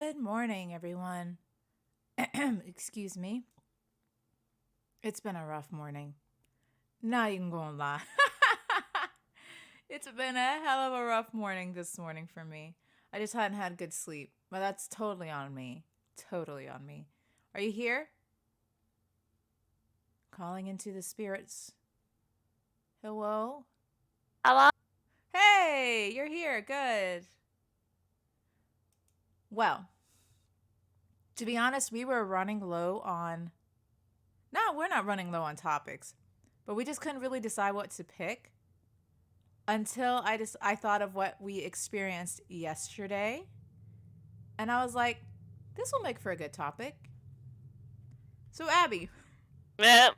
Good morning, everyone. Excuse me. It's been a rough morning. Not even gonna lie. It's been a hell of a rough morning this morning for me. I just hadn't had good sleep, but that's totally on me. Totally on me. Are you here? Calling into the spirits. Hello? Hello? Hey, you're here. Good. Well, to be honest, we were running low on. No, we're not running low on topics, but we just couldn't really decide what to pick until I thought of what we experienced yesterday, and I was like, this will make for a good topic. So Abby, Yeah,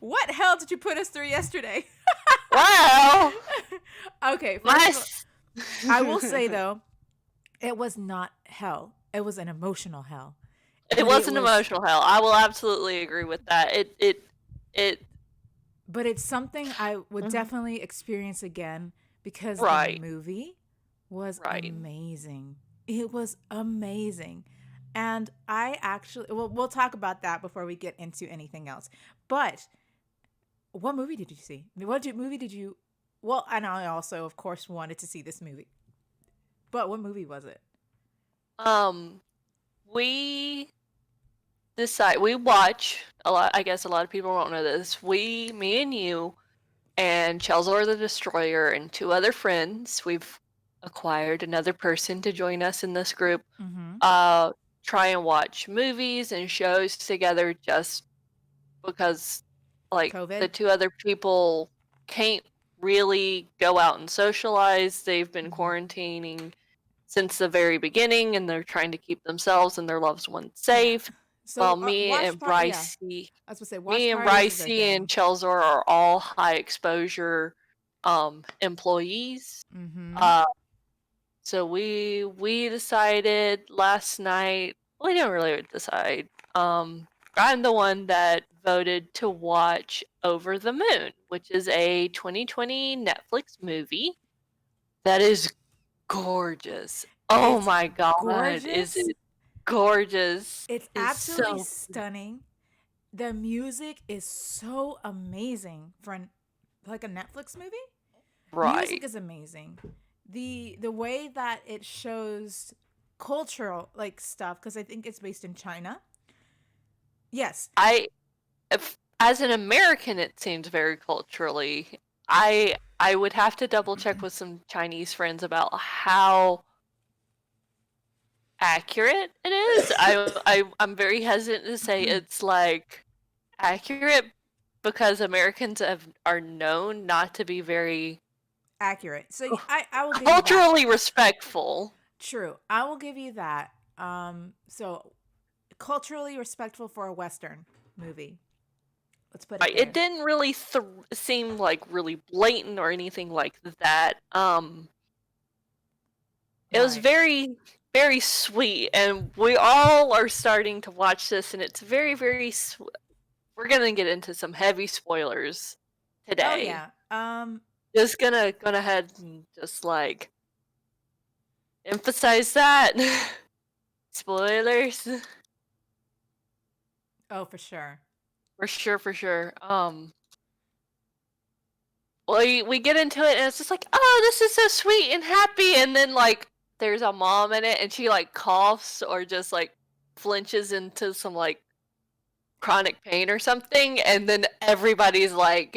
what hell did you put us through yesterday? well, Okay, my first of all, I will say though, it was not hell. It was an emotional hell. it But was it an was emotional hell. I will absolutely agree with that. It. but it's something I would Mhm. definitely experience again because the Right, movie was right. amazing. It was amazing. And I actually, well, we'll talk about that before we get into anything else. But what movie did you see? Movie did you, well, and I also, of course, wanted to see this movie. But what movie was it? Um, we we watch a lot. I guess a lot of people won't know this. Me and you, and Chelsea the Destroyer, and two other friends. We've acquired another person to join us in this group. Mm-hmm. Uh, try and watch movies and shows together just because like the COVID? two other people can't really go out and socialize. They've been Mm-hmm. quarantining since the very beginning and they're trying to keep themselves and their loved ones Yeah. safe. While So, yeah. I was going to say, watch Me and parties is a Brycey and thing. Chelsea are all high exposure employees. Mm-hmm. Uh so we decided last night. We didn't really decide. I'm the one that voted to watch Over the Moon, which is a 2020 Netflix movie that is gorgeous. Oh It's my god, is gorgeous. it gorgeous? It's It's absolutely so stunning. The music is so amazing for like a Netflix movie. Music right. is amazing. The way that it shows cultural like stuff because I think it's based in China. Yes. I as an American it seems very culturally. I would have to double check with some Chinese friends about how accurate it is. I'm very hesitant to say it's like accurate because Americans are known not to be very Accurate. So I will give you that. culturally respectful. True. I will give you that. So culturally respectful for a western movie. Let's put it Right. It there. didn't really seem like really blatant or anything like that. It was Right. very sweet, and we all are starting to watch this, and it's very. We're gonna get into some heavy spoilers Oh today. yeah. Just gonna ahead and just like emphasize that. Spoilers. Oh, for sure. For sure, for sure. We get into it and it's just like, oh, this is so sweet and happy, and then like there's a mom in it and she like coughs or just like flinches into some like chronic pain or something, and then everybody's like,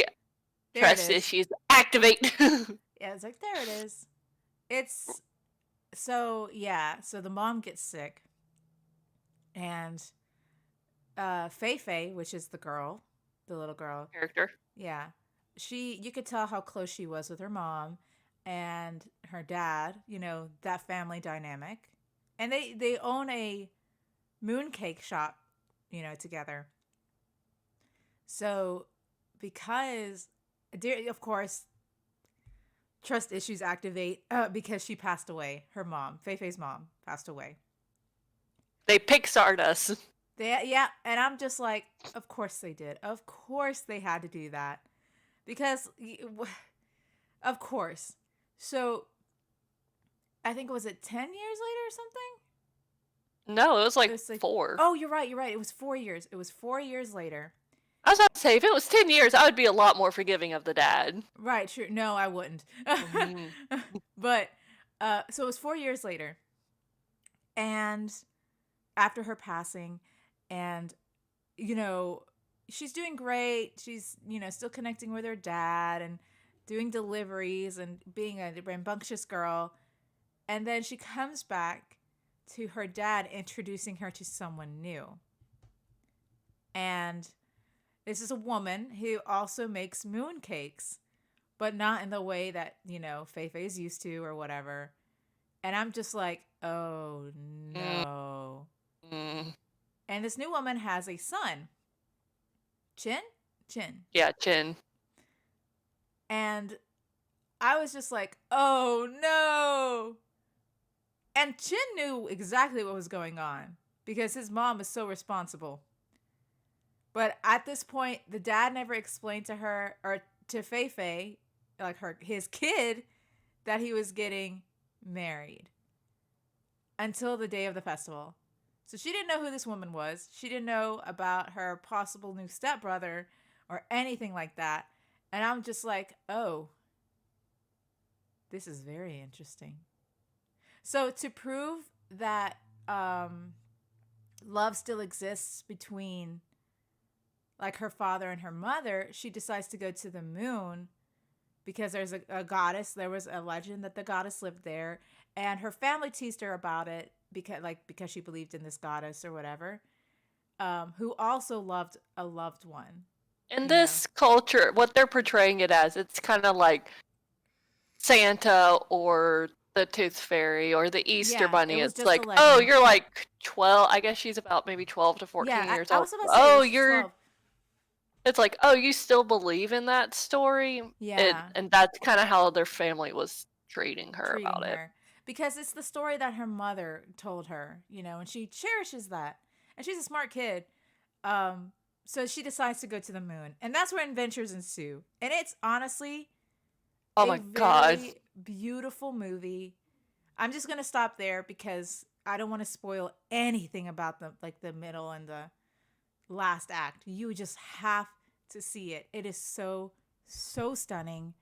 There it trust is. issues activate. Yeah, it's like there it is. It's so yeah. So the mom gets sick, and Fei Fei, which is the girl, the little girl, Character. yeah, you could tell how close she was with her mom and her dad. You know that family dynamic, and they own a mooncake shop, you know, together. So because, of course, trust issues activate because she passed away. Her mom, Fei Fei's mom, passed away. They Pixar'd us. Yeah, and I'm just like, of course they did. Of course they had to do that because, of course. So I think was it 10 years later or something? No, it was It like was like, 4. oh, you're right. You're right. It was 4 years. It was 4 years later. I was about to say, if it was 10 years, I would be a lot more forgiving of the dad. Right. True. No, I wouldn't. Mhm. But so it was 4 years later, and after her passing, and you know, she's doing great. She's, still connecting with her dad and doing deliveries and being a rambunctious girl. And then she comes back to her dad introducing her to someone new. And this is a woman who also makes mooncakes, but not in the way that, Fei Fei's used to or whatever. And I'm just like, oh Mm, no. mm. And this new woman has a son, Chin? Chin. Yeah, Chin. And I was just like, oh no. And Chin knew exactly what was going on because his mom is so responsible. But at this point, the dad never explained to her or to Fei Fei, like his kid, that he was getting married until the day of the festival. So she didn't know who this woman was. She didn't know about her possible new stepbrother or anything like that. And I'm just like, oh, this is very interesting. So to prove that love still exists between like her father and her mother, she decides to go to the moon because there's a goddess. There was a legend that the goddess lived there, and her family teased her about it because she believed in this goddess or whatever, who also loved a loved one. In You know, this culture, what they're portraying it as, it's kind of like Santa or the Tooth Fairy or the Easter yeah, it Bunny. was It's just a like, oh, legend. you're like 12. I guess she's about maybe 12 to 14 Yeah, years I old. was about to say Oh, she's 12. it's like, oh, you still believe in that story? Yeah, And that's kind of how their family was treating her treating about it. her because it's the story that her mother told her, and she cherishes that. And she's a smart kid. Um, so she decides to go to the moon, and that's where adventures ensue. And it's honestly Oh a my God. very beautiful movie. I'm just gonna stop there because I don't want to spoil anything about the middle and the last act. You just have to see it. It is so stunning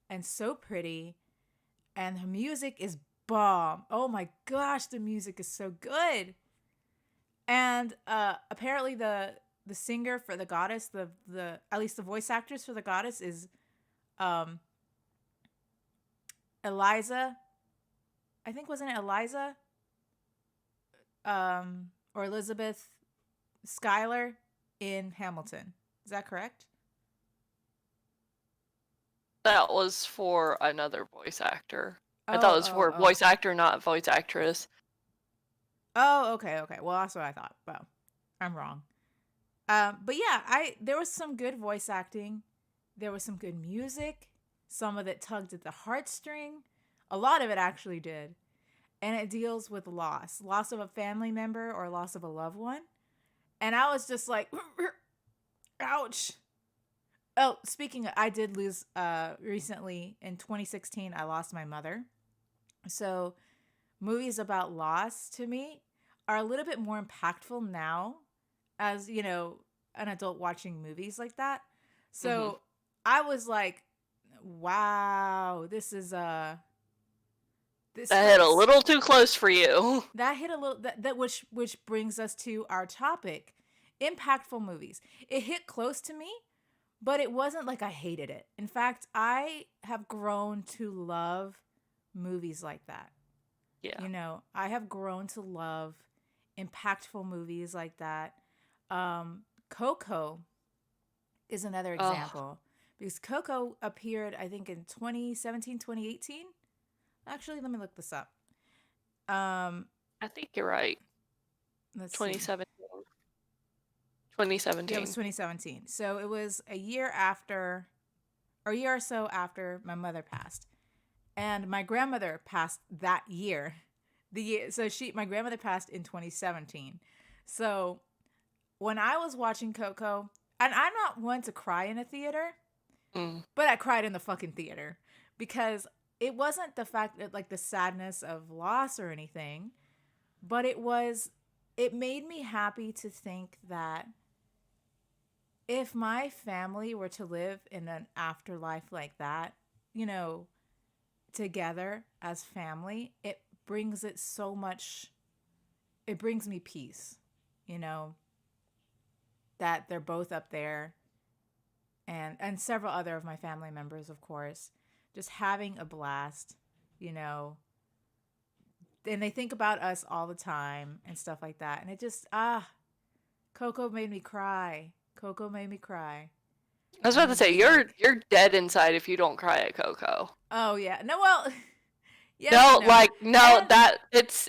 and so pretty, and the music is bomb. Oh my gosh, the music is so good. And apparently the singer for the goddess, the at least the voice actress for the goddess is um Eliza. I think wasn't it Eliza? Or Elizabeth Schuyler in Hamilton. Is that correct? That was for another voice actor. I thought it Oh, was oh, for a oh. voice actor, not voice actress. Oh, okay, okay. Well, that's what I thought. Well, I'm wrong. But yeah, I there was some good voice acting. There was some good music. Some of it tugged at the heartstring. A lot of it actually did. And it deals with loss of a family member or loss of a loved one. And I was just like, ouch. Oh, speaking of, I did lose recently in 2016, I lost my mother. So movies about loss to me are a little bit more impactful now as, an adult watching movies like that. Hmm. So I was like, wow, this That hit a hurts. little too close for you. That hit a little that which brings us to our topic. Impactful movies. It hit close to me, but it wasn't like I hated it. In fact, I have grown to love movies like that. Yeah. I have grown to love impactful movies like that. Coco is another Oh, example because Coco appeared, I think, in 2017, 2018. Actually, let me look this up. Um, I think you're right. let's see. 2017. Yeah, it was 2017. 2017. So it was a year after, or a year or so after my mother passed. And my grandmother passed that year. My grandmother passed in 2017. So when I was watching Coco, and I'm not one to cry in a theater, Mm. but I cried in the fucking theater because it wasn't the fact that like the sadness of loss or anything, but it was it made me happy to think that if my family were to live in an afterlife like that, you know, together as family, it brings it so much, it brings me peace, you know, that they're both up there, and several other of my family members, of course, just having a blast, you know, and they think about us all the time and stuff like that. And it just, Coco made me cry. Coco made me cry. I was I about to was say just like, you're dead inside if you don't cry at Coco. oh yeah. No, well, yes and No, no. like no, And that it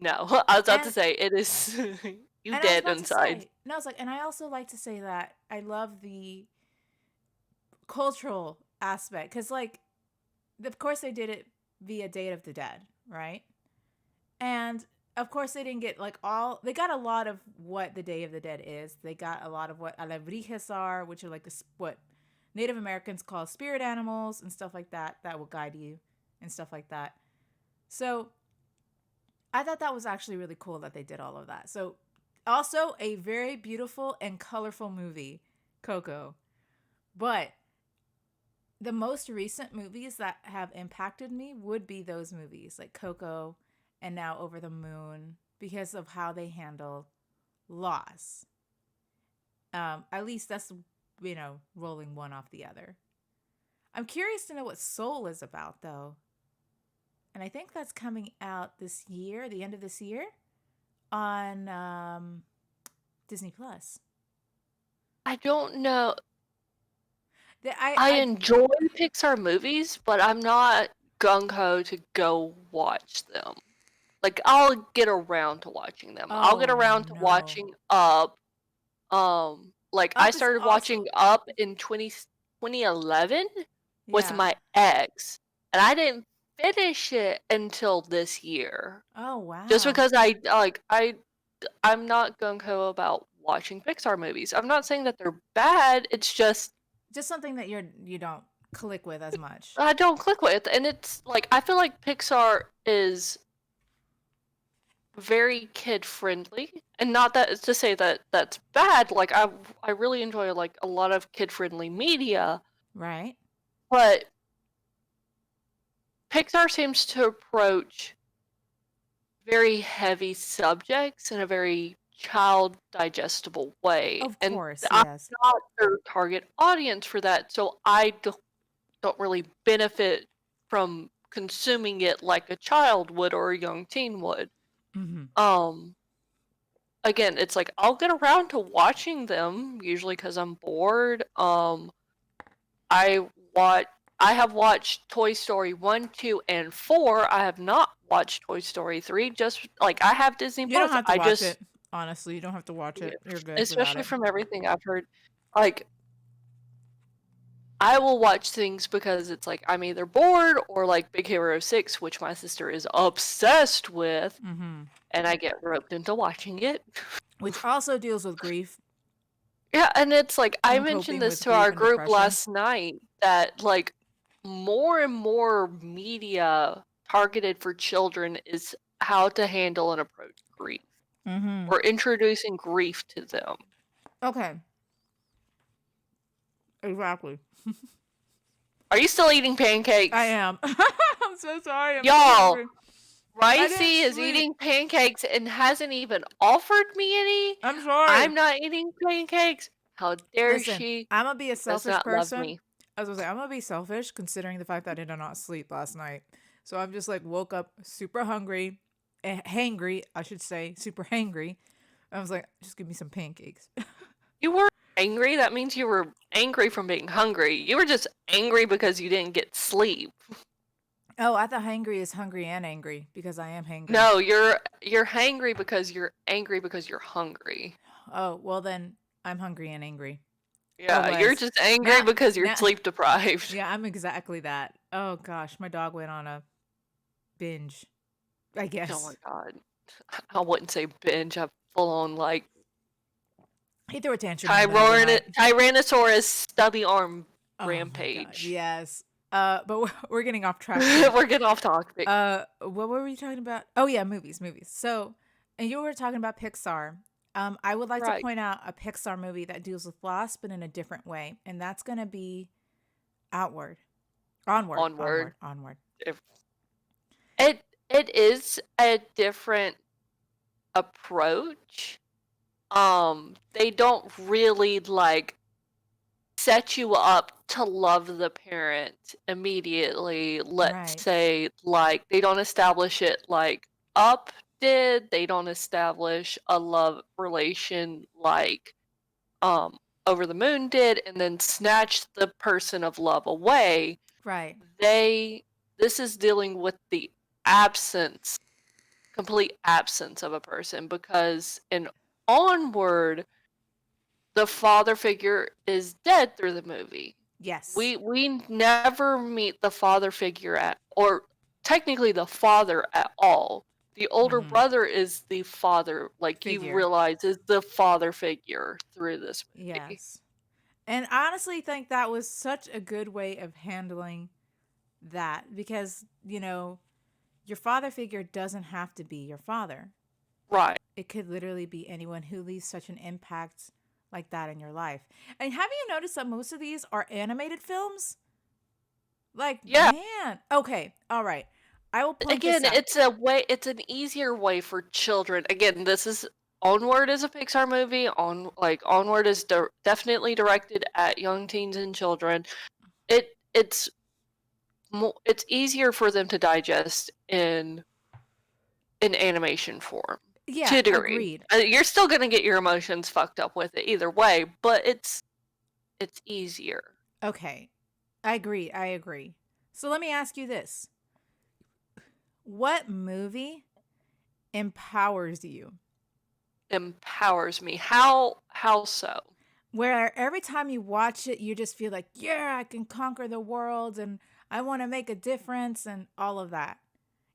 no. I was about to and say it is you and I was dead about to inside. say, no, it's like, and I also like to say that I love the cultural aspect, because like, of course they did it via Day of the Dead, right? And of course they didn't get like all, they got a lot of what the Day of the Dead is. They got a lot of what alebrijes are, which are like what Native Americans call spirit animals and stuff like that, that will guide you and stuff like that. So I thought that was actually really cool that they did all of that. So also a very beautiful and colorful movie, Coco. But the most recent movies that have impacted me would be those movies like Coco and now Over the Moon, because of how they handle loss. At least that's, rolling one off the other. I'm curious to know what Soul is about though. And I think that's coming out this year, the end of this year, on Disney Plus. I don't know. The, I I enjoy Pixar movies, but I'm not gung ho to go watch them. Like I'll get around to watching them. I'll get Oh around to no. watching Up. Like I Up is started watching also, Up in 2011 with yeah. my ex, and I didn't finish it until this year. Oh Just wow. because I'm not gung ho about watching Pixar movies. I'm not saying that they're bad. It's just Just something that you don't click with as much. I don't click with, and it's like I feel like Pixar is very kid friendly, and not that to say that that's bad. Like I really enjoy like a lot of kid friendly media, Right? but Pixar seems to approach very heavy subjects in a very child digestible way, Of and course, I'm yes. not their target audience for that, so I don't really benefit from consuming it like a child would or a young teen would. Mm-hmm. Um, Again, it's like I'll get around to watching them usually because I'm bored. I watch. I have watched Toy Story 1, 2, and 4. I have not watched Toy Story 3. Just like I have Disney You don't Plus. have to I watch just, it. Honestly, you don't have to watch it. You're good without especially it. from everything I've heard, like I will watch things because it's like I'm either bored or like Big Hero 6, which my sister is obsessed with, Mm-hmm. and I get roped into watching it. Which also deals with grief Yeah, and it's like I and mentioned coping this with to grief our and group depression. last night that like more and more media targeted for children is how to handle and approach grief Mm-hmm. or introducing grief to them. Okay. Exactly. Are you still eating I pancakes? am. I'm so sorry. I'm so Y'all, hungry. I didn't Ricey is sleep. eating pancakes and hasn't even offered me any. I'm sorry. I'm not eating pancakes. How dare Listen, she? I'm gonna be a Does selfish not love person. me. I was gonna say I'm gonna be selfish considering the fact that I did not sleep last night. So I'm just like woke up super hungry, hangry, I should say, super hangry. I was like, just give me some pancakes. You were angry? That means you were angry from being hungry. You were just angry because you didn't get sleep. Oh, I thought hangry is hungry and angry because I am hangry. No, you're hangry because you're angry because you're hungry. Oh, well then I'm hungry and angry. Or Yeah, you're was. just angry Now because you're now sleep deprived. yeah, I'm exactly that. Oh gosh, my dog went on a binge, I Oh my guess. god. I wouldn't say binge. I full on like He threw a tantrum in the middle of the night. Tyrannosaurus stubby arm Oh my god, rampage. yes. But we're getting off track here. We're getting off topic. What were we talking about? Oh yeah, movies. So, and you were talking about Pixar. I would like to Right. point out a Pixar movie that deals with loss, but in a different way, and that's gonna be Outward, Onward, Onward. Onward, Onward. If- it is a different approach. They don't really like set you up to love the parent immediately. Let's Right, say, like, they don't establish it like Up did. They don't establish a love relation like um Over the Moon did, and then snatch the person of love away. right, They This is dealing with the absence, complete absence of a person, because in Onward, the father figure is dead through the movie. yes, We never meet the father figure or technically the father at all. The older mm-hmm. brother is the father, like you Figure, realize is the father figure through this movie. yes. And I honestly think that was such a good way of handling that because, your father figure doesn't have to be your father. Right. It could literally be anyone who leaves such an impact like that in your life. And have you noticed that most of these are animated films? Like, Yeah. man. Okay, all right. I will point Again, this out. it's an easier way for children. Again, this is Onward is a Pixar movie. Onward is definitely directed at young teens and children. It's it's easier for them to digest in animation form to Yeah, a degree. agreed. You're still gonna get your emotions fucked up with it either way, but it's easier. Okay. I agree. I agree. So let me ask you this. What movie empowers you? Empowers me. How so? Where every time you watch it, you just feel like, yeah, I can conquer the world and I want to make a difference and all of that.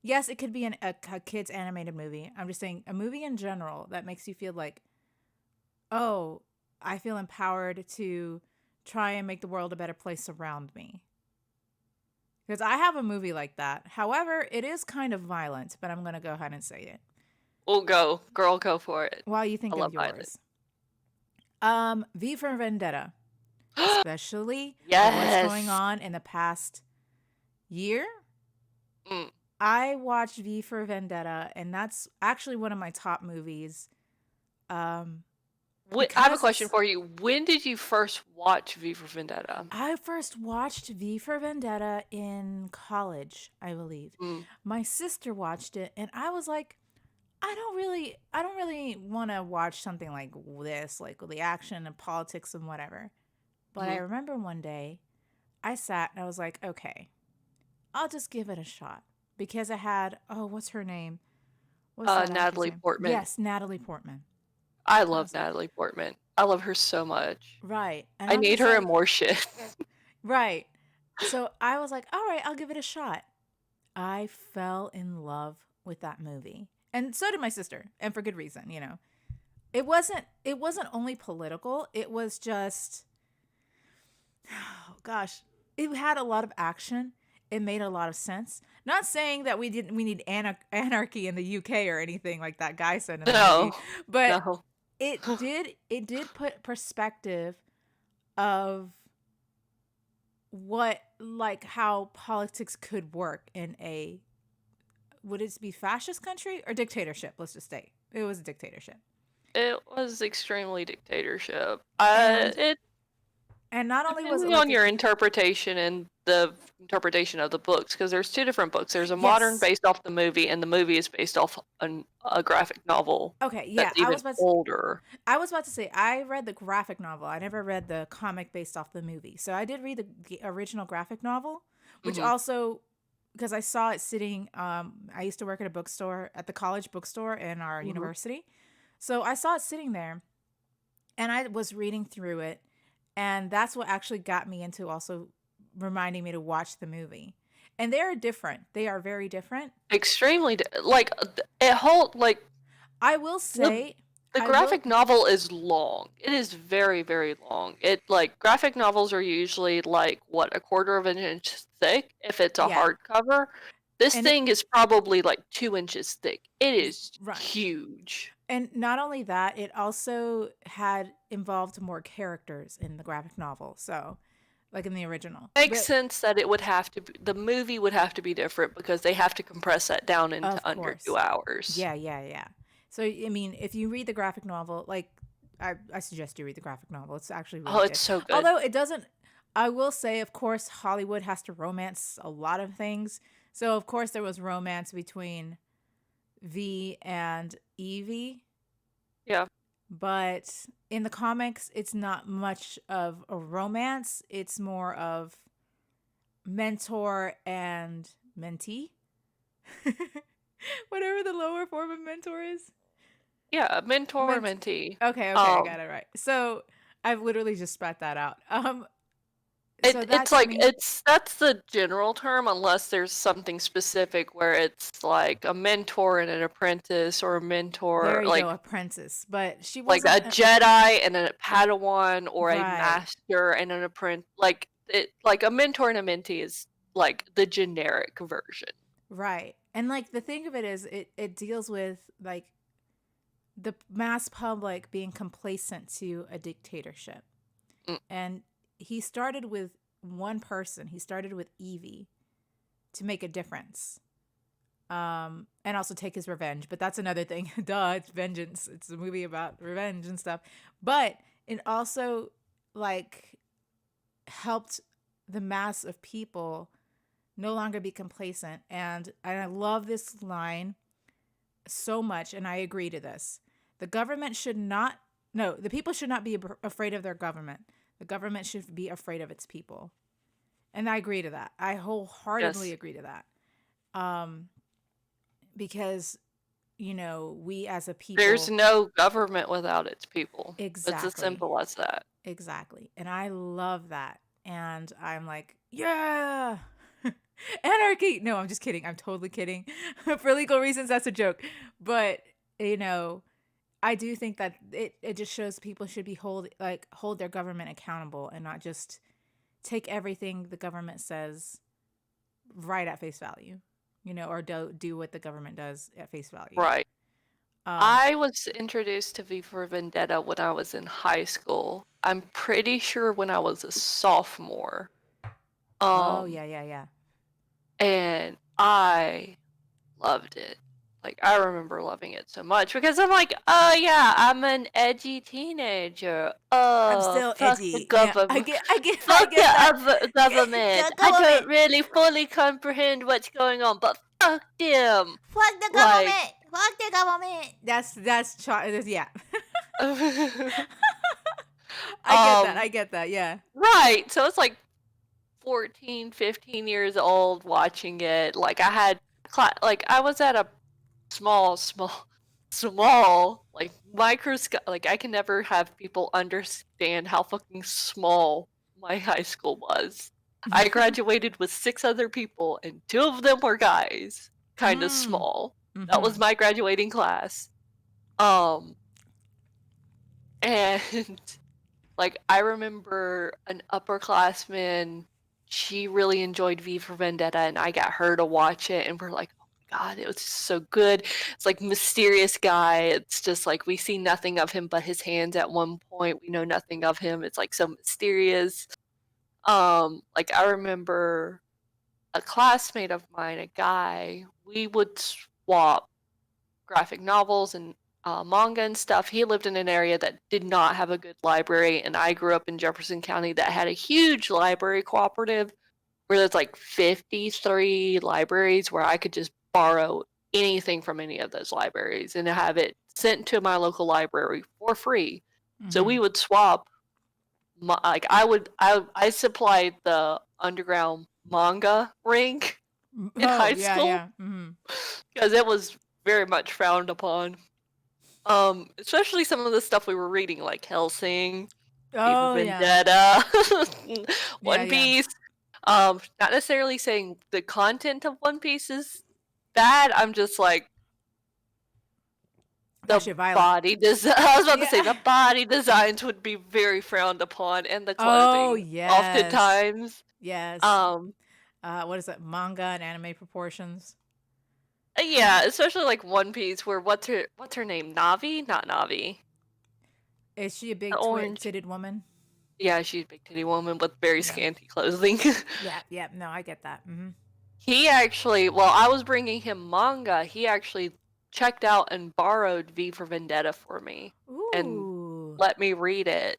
Yes, it could be a kid's animated movie. I'm just saying a movie in general that makes you feel like, oh, I feel empowered to try and make the world a better place around me. Because I have a movie like that. However, it is kind of violent, but I'm going to go ahead and say it. We'll go, girl, go for it. While you I think of love violence. yours. V for Vendetta. Especially with what's going Yes. on in the past year. Mm. I watched V for Vendetta, and that's actually one of my top movies. I have a question for you. When did you first watch V for Vendetta? I first watched V for Vendetta in college, I believe. Mm. My sister watched it, and I was like, I don't really want to watch something like this, like the action and politics and whatever. But I Mhm. remember one day I sat and I was like, okay, I'll just give it a shot because I had, oh, what's her name? What's that actress Natalie name? Portman. Yes, Natalie Portman. I I love was like, Natalie Portman. I love her so much. right. And I I'm need just her in like, more shit. right. So I was like, all right, I'll give it a shot. I fell in love with that movie. And so did my sister, and for good reason. It wasn't only political, it was just oh gosh, it had a lot of action. It made a lot of sense. Not saying that we need anarchy in the UK or anything like that guy said in the No, movie, but no. it did put perspective of what like how politics could work in a would it be fascist country or dictatorship? Let's just say it was a dictatorship. It was extremely dictatorship. And It and not only was it Depending like on a your interpretation and the interpretation of the books, because there's two different books. There's a modern yes. based off the movie, and the movie is based off a graphic novel Okay, yeah, that's even older. I was about to say I read the graphic novel. I never read the comic based off the movie. So I did read the original graphic novel, which Hmm. also because I saw it sitting I used to work at a bookstore at the college bookstore in our Hmm. university. So I saw it sitting there and I was reading through it and that's what actually got me into also reminding me to watch the movie. And they're different. They are very different. Extremely like it whole like I will the say the I will graphic novel is long. It is very, very long. It like graphic novels are usually like what, a quarter of an inch thick if it's a yeah. hardcover. This And it, thing is probably like 2 inches thick. It is right. huge. And not only that, it also had involved more characters in the graphic novel. So, like in the original. Makes But sense that it would have to be, the movie would have to be different because they have to compress that down into of under course. 2 hours. Yeah, yeah, yeah. So, I mean, if you read the graphic novel, like, I suggest you read the graphic novel. It's actually Oh, really it's good. so good. Although it doesn't, I will say, of course, Hollywood has to romance a lot of things. So, of course, there was romance between V and Evie. Yeah. But in the comics, it's not much of a romance. It's more of mentor and mentee. Whatever the lower form of mentor is. Yeah, mentor Ment- mentee. okay, okay, I Um got it right. So I've literally just spat that out. So it's that to like me, that's the general term unless there's something specific where it's like a mentor and an apprentice or a there mentor you go, apprentice. But she like wasn't a Jedi and a Padawan or a right, master and an apprentice. Like it, like a mentor and a mentee is like the generic version. right. And like the thing of it is, it deals with like the mass public being complacent to a dictatorship. Mm, And he started with one person. He started with Evie to make a difference. And also take his revenge. But that's another thing. Duh, it's vengeance. It's a movie about revenge and stuff. But it also like helped the mass of people no longer be complacent. And I love this line so much, and I agree to this. The government should not, no, the people should not be afraid of their government. The government should be afraid of its people. And I agree to that. I wholeheartedly yes. agree to that. Um, because, we as a There's people, no government without its people. It's as exactly, simple as that. exactly. And I love that. And I'm like, yeah, anarchy. No, I'm just kidding. I'm totally kidding. For legal reasons, that's a joke. But, you know, I do think that it just shows people should be hold their government accountable and not just take everything the government says right at face value, or do what the government does at face value. Right. Um, I was introduced to V for Vendetta when I was in high school. I'm pretty sure when I was a sophomore. oh Um, yeah, yeah, yeah. and I loved it. Like I remember loving it so much because I'm like, oh yeah, I'm an edgy teenager. I'm Oh, still fuck the edgy. Yeah, I government. get, I get, I Fuck the get that. other government. The I don't government. really fully comprehend what's going on, but fuck them. Fuck the Like government. Fuck the government. Yeah. I get that. um I get that. Yeah. right. So it's like 14, 15 years old watching it. Like I had like I was at a small like microscope. Like I can never have people understand how fucking small my high school was. I graduated with 6 other people and 2 of them were guys. Kind of mm. small. That was Mm-hmm. my graduating class. Um and like I remember an upperclassman, she really enjoyed V for Vendetta and I got her to watch it and we're like, "Oh my god, it was so good." It's like mysterious guy. It's just like we see nothing of him but his hands at one point. We know nothing of him. It's like so mysterious. Like I remember a classmate of mine, a guy, we would swap graphic novels and manga and stuff. He lived in an area that did not have a good library, and I grew up in Jefferson County that had a huge library cooperative where there's like 53 libraries where I could just borrow anything from any of those libraries and have it sent to my local library for free. So Mm-hmm. we would swap. Like I supplied the underground manga ring in Oh high yeah, school yeah. Mm-hmm. because it was very much frowned upon. Especially some of the stuff we were reading, like Hellsing, V for Oh yeah. Vendetta, Yeah, One yeah. Piece. Not necessarily saying the content of One Piece is bad. I'm just like That the shit violent. body design. I was about to say Yeah. the body designs would be very frowned upon, and the Oh clothing yes. oftentimes. Yes. Um, what is it, manga and anime proportions. Yeah, especially like One Piece, where what's her name? Navi? Not Navi. Is she a The big orange. titted woman? Yeah, she's a big titty woman with very Yeah. scanty clothing. Yeah, yeah. No, I get that. He actually, while I was bringing him manga, he actually checked out and borrowed V for Vendetta for me and Ooh, let me read it.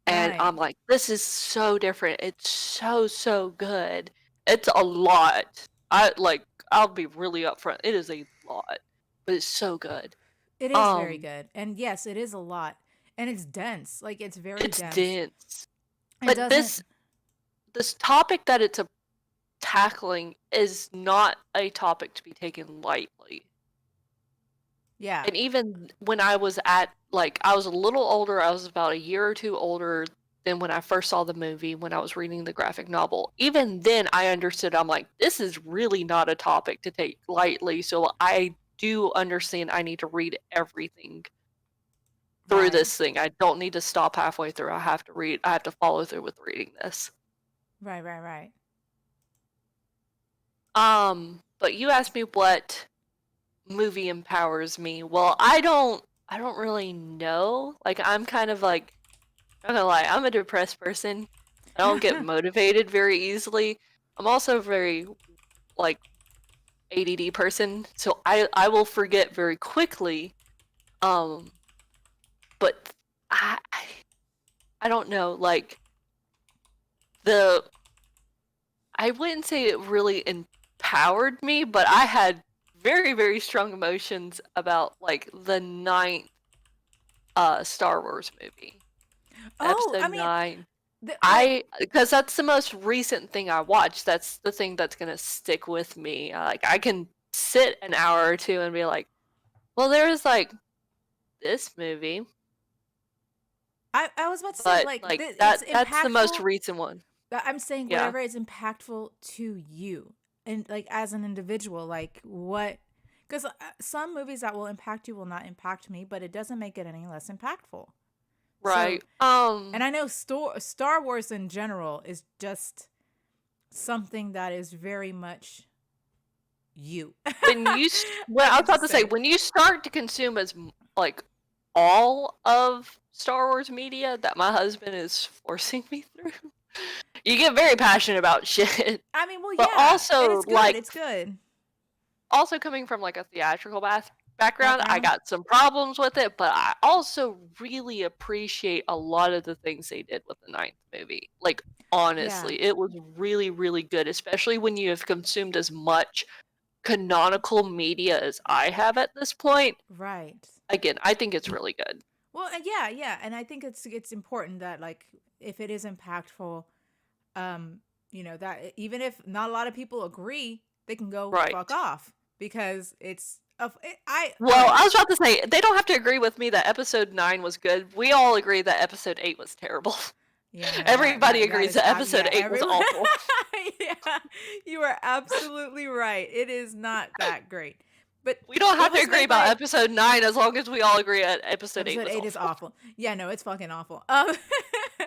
And right. I'm like, this is so different. It's so, so good. It's a lot. I'll be really upfront. It is a lot, but it's so good. It is very Um, good. And yes, it is a lot. And it's dense. Like it's very it's dense. dense. It But doesn't. this topic that it's tackling is not a topic to be taken lightly. Yeah. And even when I was I was a little older, I was about a year or two older than when I first saw the movie, when I was reading the graphic novel. Even then, I understood, I'm like, this is really not a topic to take lightly. So I do understand I need to read everything through Right. this thing. I don't need to stop halfway through. I have to follow through with reading this. Right. Right. Right. But you asked me what movie empowers me. Well, I don't really know. Like I'm kind of like, I'm not gonna lie, I'm a depressed person. I don't get motivated very easily. I'm also a very like ADD person, so I will forget very quickly. Um, but I don't know, like the I wouldn't say it really empowered me, but I had very, very strong emotions about like the ninth Star Wars movie, Oh, I Episode mean, 9. like, Because that's the most recent thing I watched. That's the thing that's gonna stick with me. Like I can sit an hour or two and be like, well, there's like this movie, I was about to say, but like, like it's that's the most impactful. recent one. I'm saying Yeah, whatever is impactful to you, and like as an individual, like what? Because some movies that will impact you will not impact me, but it doesn't make it any less impactful. So, right. and I know Star Wars in general is just something that is very much you. Well, I I was could about just to say say, when you start to consume like all of Star Wars media that my husband is forcing me through, you get very passionate about shit. I mean, well, But yeah, and it's good. like It's good also coming from like a theatrical background, I background. got some problems with it, but I also really appreciate a lot of the things they did with the ninth movie. Like Yeah, honestly, it was really, really good, especially when you have consumed as much canonical media as I have at this point. right. Again, I think it's really good. Well, yeah, yeah, and I think it's important that like if it is impactful, um, that even if not a lot of people agree, they can go fuck Right. off because it's of I all Well, right. I was about to say they don't have to agree with me that episode 9 was good. We all agree that episode 8 was terrible. Yeah, no, Everybody that agrees is that episode yeah, 8 was everyone. awful. Yeah, you are absolutely right. It is not that great. But We don't it have to was agree made about by episode 9 as long as we all agree that episode 8 episode was 8 is awful. awful. Yeah, no, it's fucking awful. But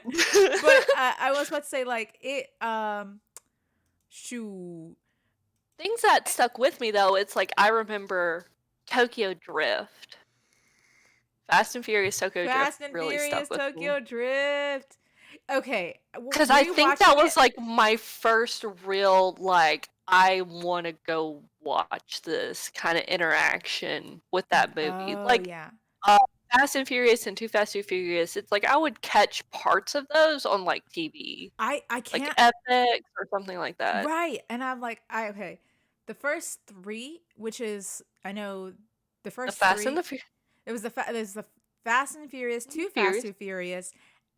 I was about to say like it shoot. Things that stuck with me though, it's like I remember Tokyo Drift. Fast and Furious Tokyo Drift Fast and really Furious stuck with me. Tokyo Drift. Okay, Because I think that rewatching it. was like my first real, like, I want to go watch this kind of interaction with that movie. Oh Like, yeah, uh, Fast and Furious and Too Fast, Too Furious, it's like I would catch parts of those on like TV, I like can't. FX or something like that. Right, and I'm like, okay, the first three, which is I know the The first Fast and three. the There's the Fast and Furious, Too Fast, Furious. Too Furious,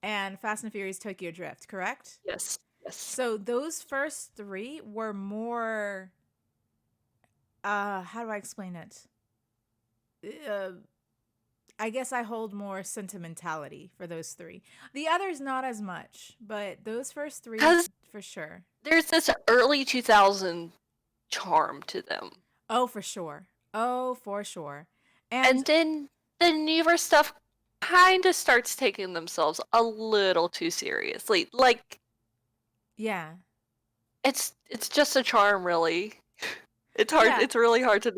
and Fast and Furious Tokyo Drift. Correct. Yes, yes. So those first three were more. How do I explain it? Uh, I guess I hold more sentimentality for those three. The others not as much, but those first three Because for sure. there's this early 2000 charm to them. Oh, for sure. Oh, for sure. And And then the newer stuff kind of starts taking themselves a little too seriously. Like, yeah, it's just a charm, really. It's hard. Yeah. It's really hard to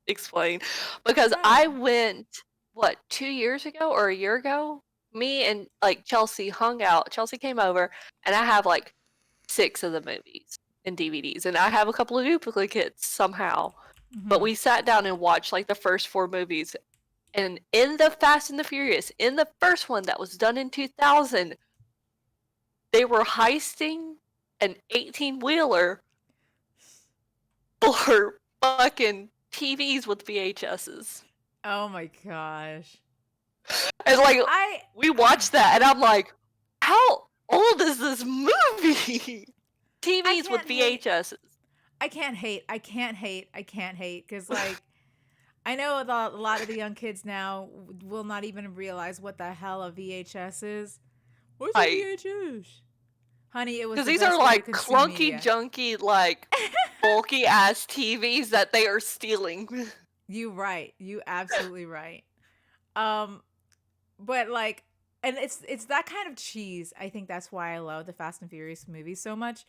explain because I No. went what 2 years ago or a year ago. Me and like Chelsea hung out. Chelsea came over, and I have like 6 of the movies and DVDs, and I have a couple of duplicates somehow. But Hmm. we sat down and watched like the first 4 movies. And in the Fast and the Furious, in the first one that was done in 2000, they were heisting an 18-wheeler for fucking TVs with VHSs. Oh my gosh. And like, I we watched that, and I'm like, how old is this movie? I TVs with can't hate. VHSs. I can't hate. I can't hate. I can't hate because like I know a lot of the young kids now will not even realize what the hell a VHS is. What's a Like, VHS? Honey, it was because the these are best way to like consume clunky, media. junky, like bulky ass TVs that they are stealing. You right. You absolutely right. Um, but like, and it's that kind of cheese. I think that's why I love the Fast and Furious movies so much.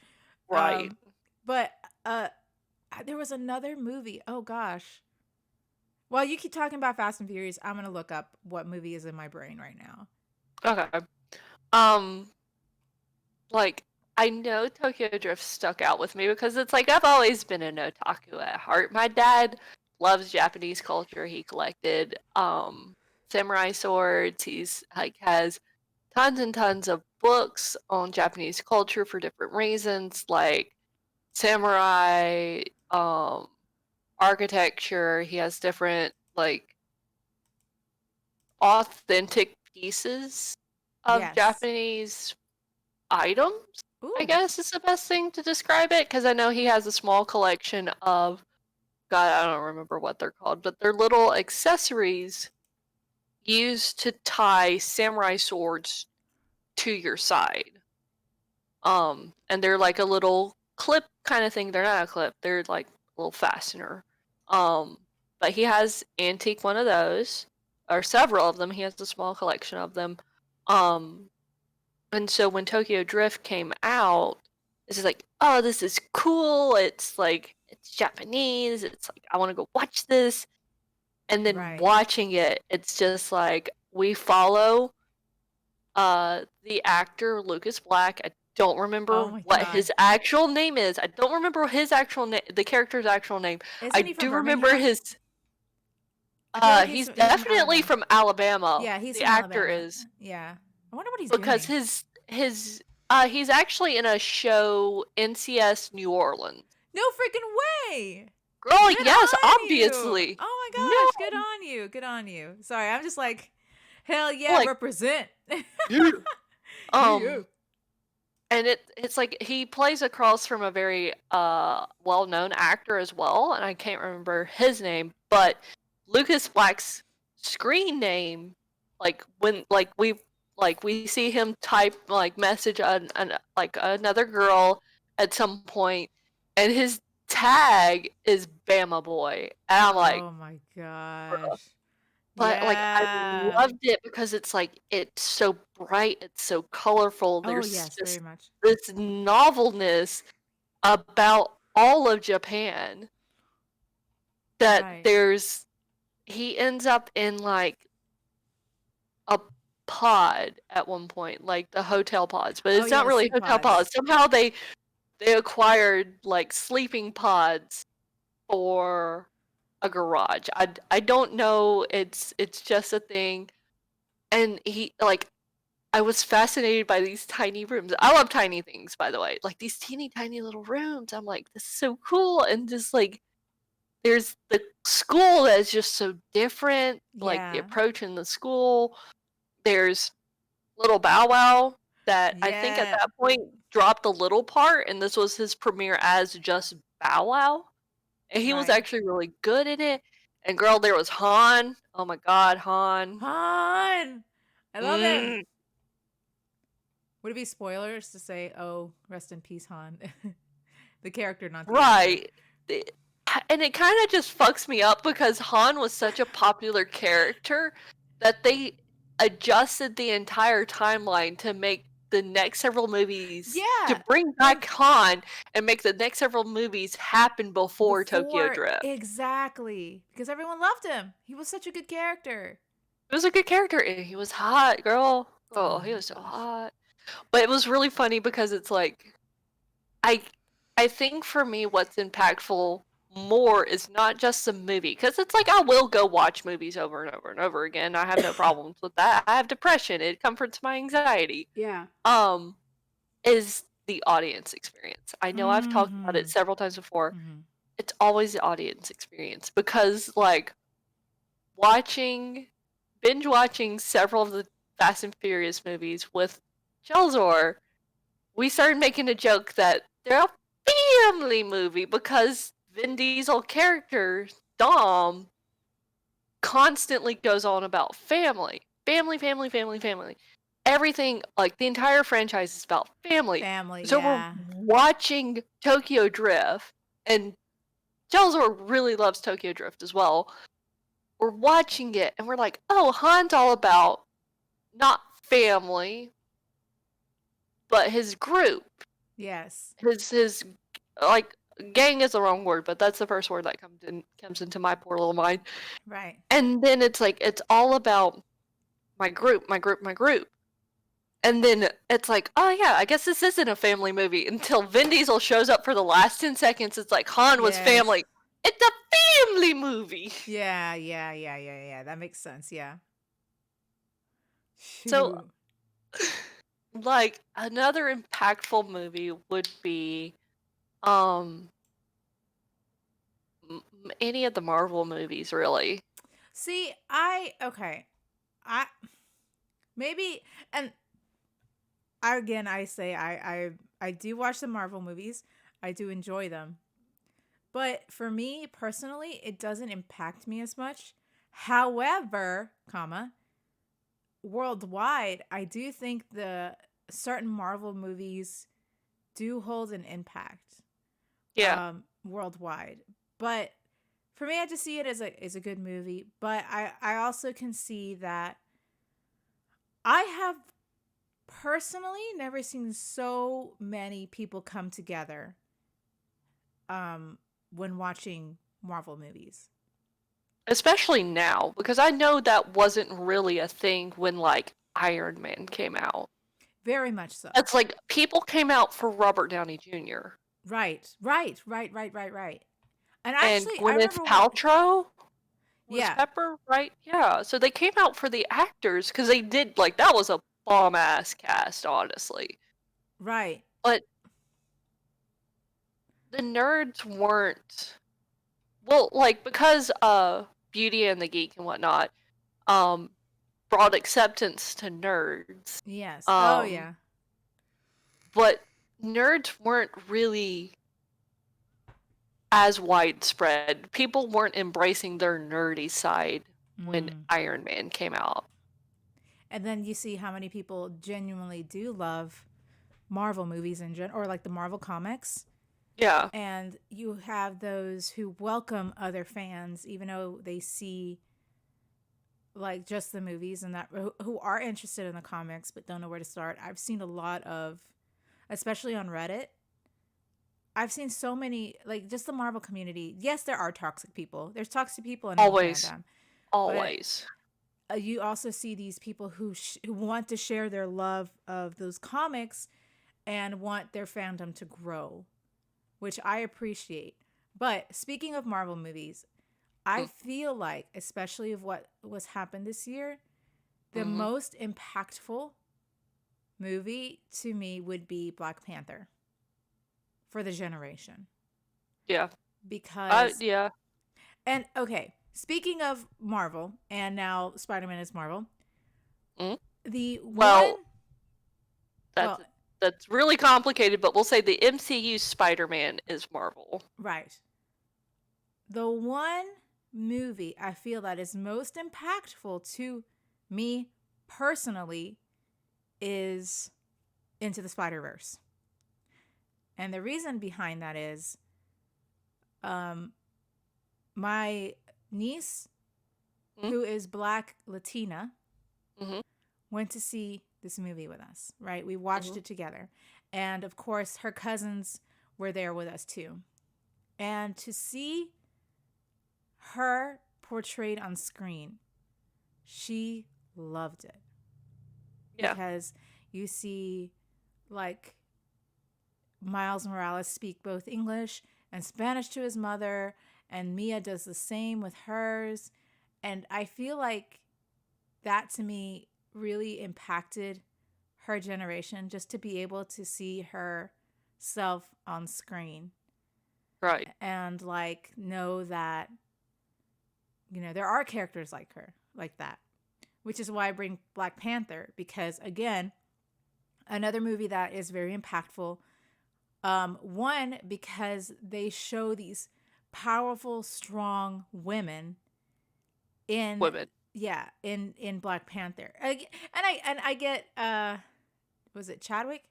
Right. But uh, there was another movie. Oh gosh. While you keep talking about Fast and Furious, I'm gonna look up what movie is in my brain right now. Okay. Um, like I know Tokyo Drift stuck out with me because it's like I've always been an otaku at heart. My dad loves Japanese culture. He collected samurai swords. He's like has tons and tons of books on Japanese culture for different reasons, like samurai, architecture. He has different like authentic pieces of Yes. Japanese items, I Ooh. guess is the best thing to describe it, because I know he has a small collection of, God, I don't remember what they're called, but they're little accessories used to tie samurai swords to your side. And they're like a little clip kind of thing. They're not a clip, they're like a little fastener. Um, but he has antique one of those, or several of them. He has a small collection of them. Um, and so when Tokyo Drift came out, it's just like, oh, this is cool. It's like it's Japanese. It's like I want to go watch this. And then Right. watching it, it's just like we follow the actor Lucas Black. I don't Oh remember my what god. his actual name is. I don't remember his actual name, the character's actual name. Isn't I he from do remember Birmingham? his I feel like he's he's from definitely Alabama. from Alabama. Yeah, he's The from actor Alabama. is. Yeah. I wonder what he's Because doing. his he's actually in a show NCS New Orleans. No freaking way. Girl, Good yes, on you. obviously. Oh my No, gosh, good on you. Good on you. Sorry, I'm just like hell yeah, like represent. yeah. Yeah, yeah. And it's like he plays across from a very well-known actor as well, and I can't remember his name, but Lucas Black's screen name, like when we see him type like message an like another girl at some point, and his tag is Bama Boy, and I'm like, Oh my gosh. but like I Yeah. loved it because it's like it's so bright, it's so colorful. Oh There's yes, very just much. this novelness about all of Japan that Right. he ends up in like a pod at one point, like the hotel pods, but Oh it's yeah, not the really sleep hotel pods. pods. Somehow they acquired like sleeping pods for a garage. I don't know. It's just a thing. And he like I was fascinated by these tiny rooms. I love tiny things, by the way. Like these teeny tiny little rooms. I'm like, this is so cool. And just like there's the school that is just so different. Like the Yeah. approach in the school. There's little Bow Wow that I think at Yeah. that point dropped a little part, and this was his premiere as just Bow Wow. And he was Right. actually really good in it. And girl, there was Han. Oh my God, Han. Han. I love him. Mm, Would it be spoilers to say, "Oh, rest in peace, Han"? The character, not the actor. right. It- And it kind of just fucks me up because Han was such a popular character that they adjusted the entire timeline to make the next several movies to Yeah. bring And back Han and make the next several movies happen before Tokyo before, Drift. exactly, because everyone loved him. He was such a good character. It was a good character, and he was hot, girl. Oh, Oh he my was so gosh. hot. But it was really funny because it's like I I think for me what's impactful more is not just the movie because it's like I will go watch movies over and over and over again. I have no problems with that. I have depression. It comforts my anxiety. Yeah. Um is the audience experience. I know I've talked about it Mhm. several times before. Mhm. It's always the audience experience because like watching binge watching several of the Fast and Furious movies with Chelzor, we started making a joke that they're a family movie because Vin Diesel character Dom constantly goes on about family. Family, family, family, family. Everything, like the entire franchise is about family. Family, So we're yeah. watching Tokyo Drift, and Chelzor really loves Tokyo Drift as well. We're watching it, and we're like, oh, Han's all about not family, but his group. Yes. His like gang is the wrong word, but that's the first word that comes into my poor little mind. Right. And then it's like it's all about my group, my group, my group. And then it's like, oh yeah, I guess this isn't a family movie until Vin Diesel shows up for the last 10 seconds. It's like Han was Yes. family. It's a family movie. Yeah, yeah, yeah, yeah, yeah. That makes sense. Yeah. So, Shoot. like another impactful movie would be um any of the Marvel movies really. See, okay. I maybe, and again, I say I do watch the Marvel movies. I do enjoy them. But for me personally, it doesn't impact me as much. However, comma, worldwide, I do think the certain Marvel movies do hold an impact Yeah. worldwide. But for me, I just see it as a good movie. But I also can see that I have personally never seen so many people come together um when watching Marvel movies. Especially now, because I know that wasn't really a thing when like Iron Man came out. Very much so. It's like people came out for Robert Downey Jr. Right. Right. Right. Right. Right. Right. And and actually, I Gwyneth remember what. Paltrow was Yeah. Pepper, right? Yeah. So they came out for the actors because they did like that was a bomb ass cast, honestly. Right. But the nerds weren't well, like because Beauty and the Geek and whatnot, um, brought acceptance to nerds. Yes. Oh Um, yeah. but nerds weren't really as widespread. People weren't embracing their nerdy side when Mm. Iron Man came out. And then you see how many people genuinely do love Marvel movies or like the Marvel comics. Yeah. And you have those who welcome other fans, even though they see like just the movies and that who are interested in the comics but don't know where to start. I've seen a lot of, especially on Reddit. I've seen so many, like just the Marvel community. Yes, there are toxic people. There's toxic people in any Always. fandom, but Always. you also see these people who want to share their love of those comics and want their fandom to grow, which I appreciate. But speaking of Marvel movies, I feel like, especially of what was happened this year, the Mm-hmm. most impactful movie to me would be Black Panther for the generation. Yeah. Because, Yeah. and okay, speaking of Marvel, and now Spider Man is Marvel, Mm. the one, Well, that's well, that's really complicated, but we'll say the MCU Spider-Man is Marvel. right. The one movie I feel that is most impactful to me personally is Into the Spider Verse. And the reason behind that is um, my niece, Mm-hmm. who is Black Latina, Mm-hmm. went to see this movie with us, right? We watched Mhm. it together. And of course, her cousins were there with us too. And to see her portrayed on screen, she loved it Yeah. because you see, like, Miles Morales speak both English and Spanish to his mother, and Mia does the same with hers. And I feel like that to me really impacted her generation just to be able to see herself on screen Right. and like know that, you know, there are characters like her, like that, which is why I bring Black Panther because, again, another movie that is very impactful. One, because they show these powerful, strong women in, Women. yeah, in Black Panther. And I get was it Chadwick?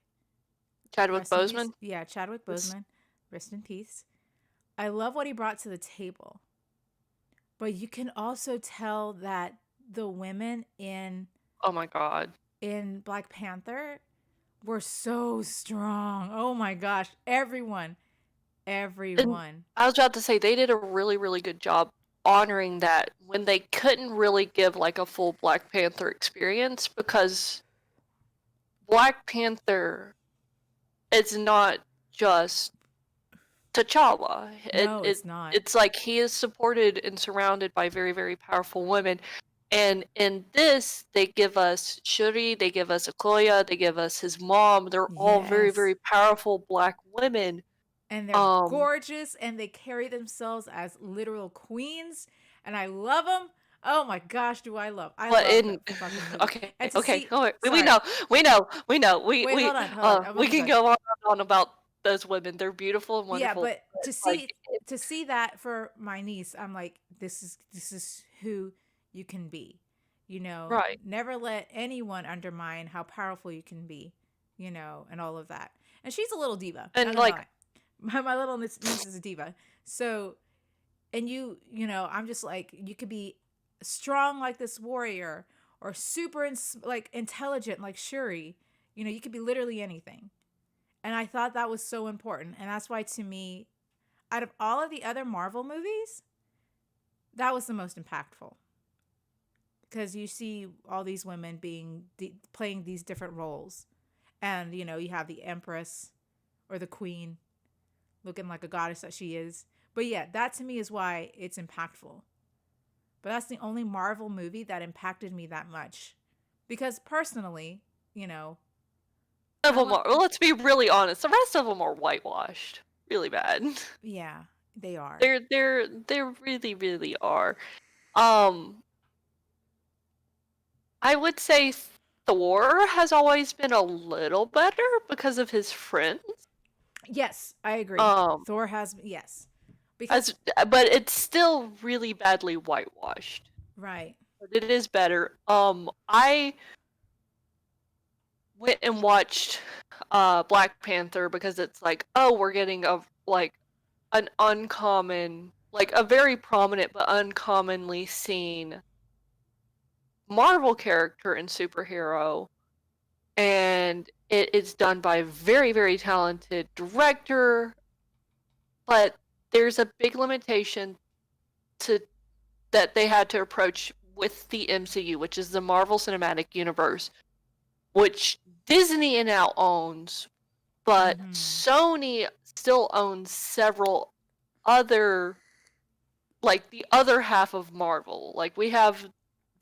Chadwick Rest in peace. Boseman. Yeah, Chadwick It's, Boseman. Rest in peace. I love what he brought to the table. But you can also tell that the women oh my god. in Black Panther were so strong. Oh my gosh, everyone, And everyone. I was about to say they did a really, really good job honoring that when they couldn't really give like a full Black Panther experience because Black Panther is not just T'Challa. No, it's not. It's like he is supported and surrounded by very, very powerful women. And in this, they give us Shuri, they give us Okoye, they give us his mom. They're all very, Yes. very powerful Black women. And they're Um, gorgeous and they carry themselves as literal queens and I love them. Oh my gosh, do I love. I but love in that fucking movie. okay, And to okay, see, all right. We sorry. know, we know, we know. Wait, hold on, hold on. I'm We almost can done. go on about those women. They're beautiful and Yeah, wonderful. but But to like, see that for my niece, I'm like, this is who you can be. You know, right. never let anyone undermine how powerful you can be, you know, and all of that. And she's a little diva, not And gonna like, lie. My little niece is a diva. So, and you know, I'm just like, you could be strong like this warrior or super like intelligent like Shuri. You know, you could be literally anything. And I thought that was so important. And that's why, to me, out of all of the other Marvel movies, that was the most impactful. Because you see all these women playing these different roles. And, you know, you have the Empress or the Queen looking like a goddess that she is. But yeah, that to me is why it's impactful. But that's the only Marvel movie that impacted me that much. Because personally, you know, of I them want, are. Well, let's be really honest. The rest of them are whitewashed. Really bad. yeah, they are. They really, really are. Um, I would say Thor has always been a little better because of his friends. Yes, I agree. Um, Thor has, yes. Because, as but it's still really badly whitewashed. right. But it is better. I went and watched Black Panther because it's like, oh, we're getting a like an uncommon, like a very prominent but uncommonly seen Marvel character and superhero, and it is done by a very, very talented director, but there's a big limitation to that they had to approach with the MCU, which is the Marvel Cinematic Universe, which Disney now owns, but Mm-hmm. Sony still owns several other, like the other half of Marvel. Like we have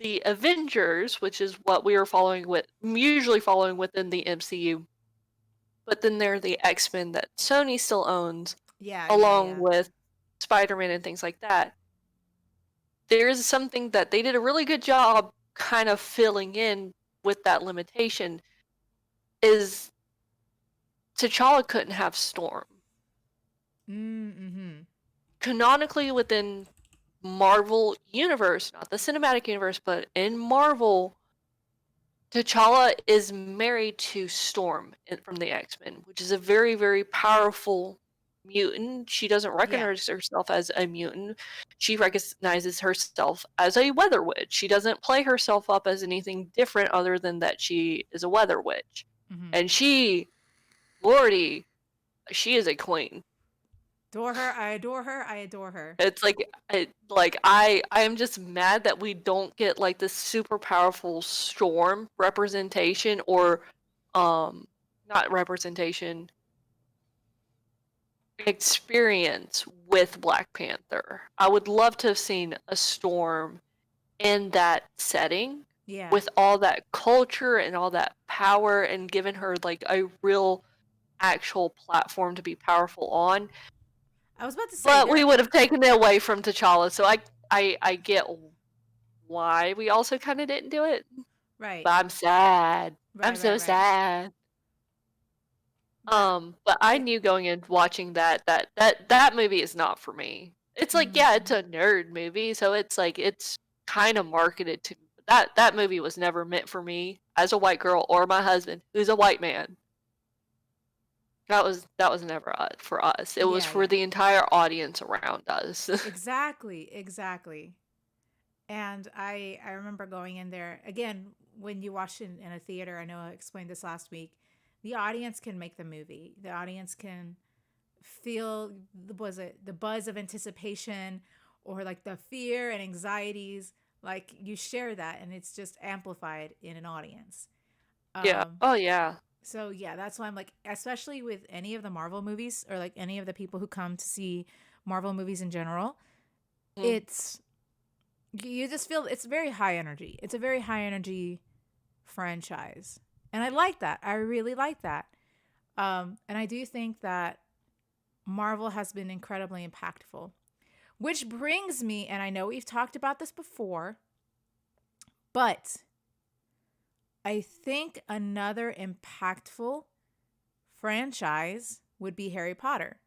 the Avengers, which is what we are following with, usually following within the MCU. But then there are the X-Men that Sony still owns, Yeah, yeah, along yeah. with Spider-Man and things like that. There is something that they did a really good job kind of filling in with that limitation is T'Challa couldn't have Storm. Mm-hmm. Canonically within Marvel universe, not the cinematic universe, but in Marvel, T'Challa is married to Storm from the X-Men, which is a very, very powerful mutant. She doesn't Yeah. recognize herself as a mutant. She recognizes herself as a weather witch. She doesn't play herself up as anything different other than that she is a weather witch. Hmm. And she, Lordy, she is a queen. Adore her. I adore her. I adore her. It's I am just mad that we don't get like this super powerful storm representation or um not representation experience with Black Panther. I would love to have seen a storm in that setting Yeah. with all that culture and all that power and given her like a real actual platform to be powerful on. I was about to say But we there. would have taken it away from T'Challa, so I get why we also kind of didn't do it. Right. But I'm sad. I'm Right. so Right. Right. sad. But. But I Yeah. knew going in watching that movie is not for me. It's like, yeah, it's Mm. a nerd movie, so it's like it's kind of marketed to that movie was never meant for me as a white girl or my husband, who's a white man. That was never for us. It was Yeah. for Yeah. the entire audience around us. Exactly. Exactly. And I remember going in there again when you watch it in a theater. I know I explained this last week. The audience can make the movie. The audience can feel was it the buzz of anticipation or like the fear and anxieties. Like you share that, and it's just amplified in an audience. Yeah. Um, Oh yeah. so yeah, that's why I'm like, especially with any of the Marvel movies or like any of the people who come to see Marvel movies in general, Mm. it's you just feel it's very high energy. It's a very high energy franchise. And I like that. I really like that. And I do think that Marvel has been incredibly impactful. Which brings me, and I know we've talked about this before, but I think another impactful franchise would be Harry Potter.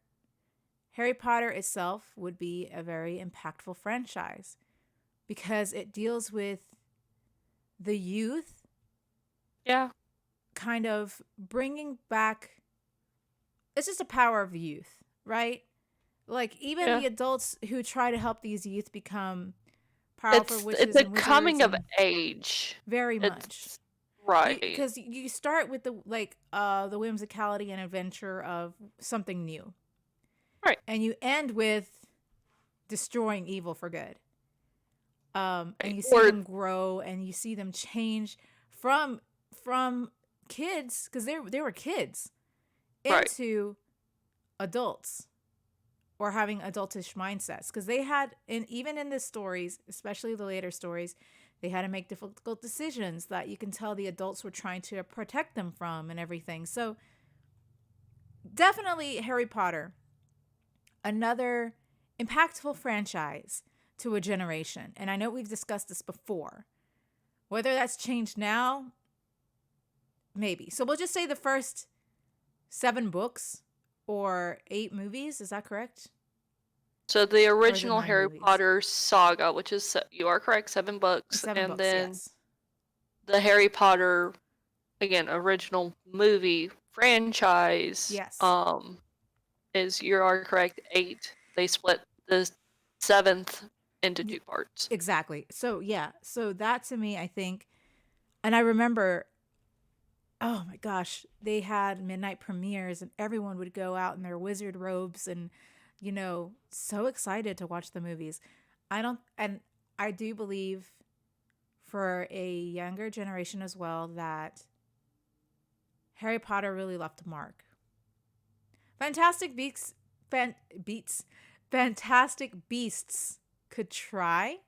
Harry Potter itself would be a very impactful franchise because it deals with the youth Yeah. kind of bringing back it's just a power of youth, right? Like even Yeah. the adults who try to help these youth become powerful It's witches a and wizards coming of and age. very much. It's You right. because you start with the whimsicality and adventure of something new, Right. and you end with destroying evil for good. And Right. you see Or them grow and you see them change from from kids because they were kids right. into adults or having adultish mindsets because they had even in the stories, especially the later stories, they had to make difficult decisions that you can tell the adults were trying to protect them from and everything. So definitely Harry Potter, another impactful franchise to a generation. And I know we've discussed this before. Whether that's changed now, maybe. So we'll just say the first 7 books or 8 movies. Is that correct? So the Or is it original nine Harry movies? Potter saga, which is you are correct, 7 books, Seven and books, then yes. the Harry Potter again original movie franchise Yes. is you are correct 8. They split the 7th into Y- 2 parts. exactly. So, yeah. So, that to me, I think, and I remember, oh my gosh, they had midnight premieres and everyone would go out in their wizard robes and, so excited to watch the movies. And I do believe for a younger generation as well that Harry Potter really left a mark. Fantastic Beasts, Beats, Fantastic Beasts could try.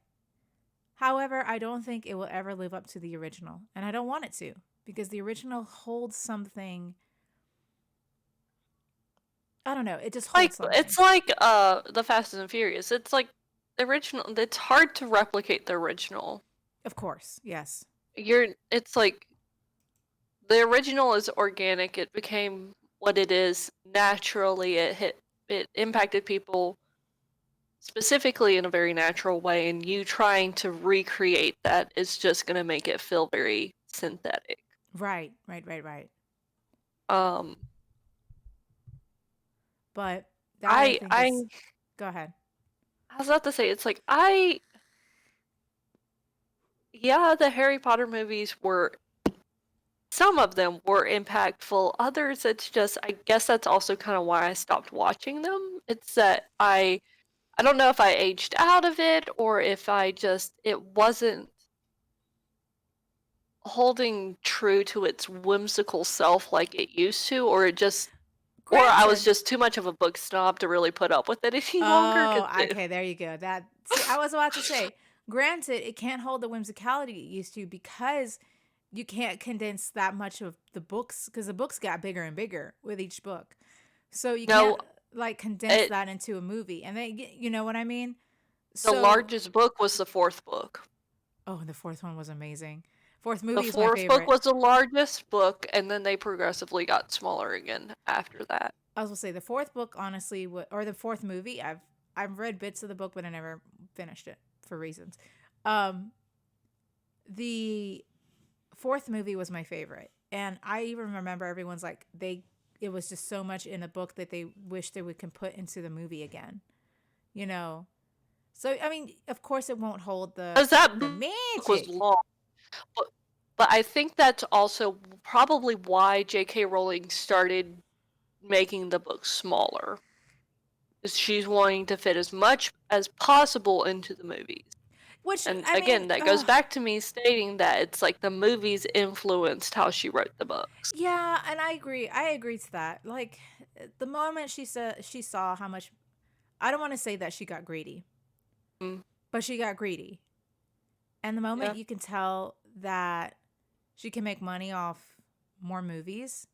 However, I don't think it will ever live up to the original, and I don't want it to because the original holds something. I don't know. It just Like holds something. it's like the Fast and Furious. It's like the original. It's hard to replicate the original. Of course, yes. It's like the original is organic. It became what it is naturally. It impacted people specifically in a very natural way, and you trying to recreate that is just going to make it feel very synthetic. Right, right, right, right. Um, But That I I think I is. Go ahead. I was about to say it's like yeah, the Harry Potter movies were some of them were impactful. Others, it's just I guess that's also kind of why I stopped watching them. It's that I don't know if I aged out of it or if I just it wasn't holding true to its whimsical self like it used to, or it just or I was Granted. just too much of a book snob to really put up with it any longer. Oh, okay, there you go. That see, I was about to say, granted, it can't hold the whimsicality it used to because you can't condense that much of the books because the books got bigger and bigger with each book. So you No, can't like condense it that into a movie. And then you know what I mean? the So, largest book was the fourth book. oh, the fourth one was amazing. Fourth The movie is my fourth book favorite. was the largest book, and then they progressively got smaller again after that. I was gonna say the fourth book, honestly, or the fourth movie. I've read bits of the book, but I never finished it for reasons. Um, the fourth movie was my favorite, and I even remember everyone's like they. It was just so much in the book that they wish they would can put into the movie again. You know, so I mean, of course, it won't hold the Because that book was magic. long, but, but I think that's also probably why J.K. Rowling started making the book smaller. Is she's wanting to fit as much as possible into the movies. Which And I mean, again, that goes back to me stating that it's like the movies influenced how she wrote the books. yeah, and I agree. I agree to that. Like the moment she said she saw how much, I don't want to say that she got greedy, Mm, but she got greedy. And the moment yeah, you can tell that she can make money off more movies,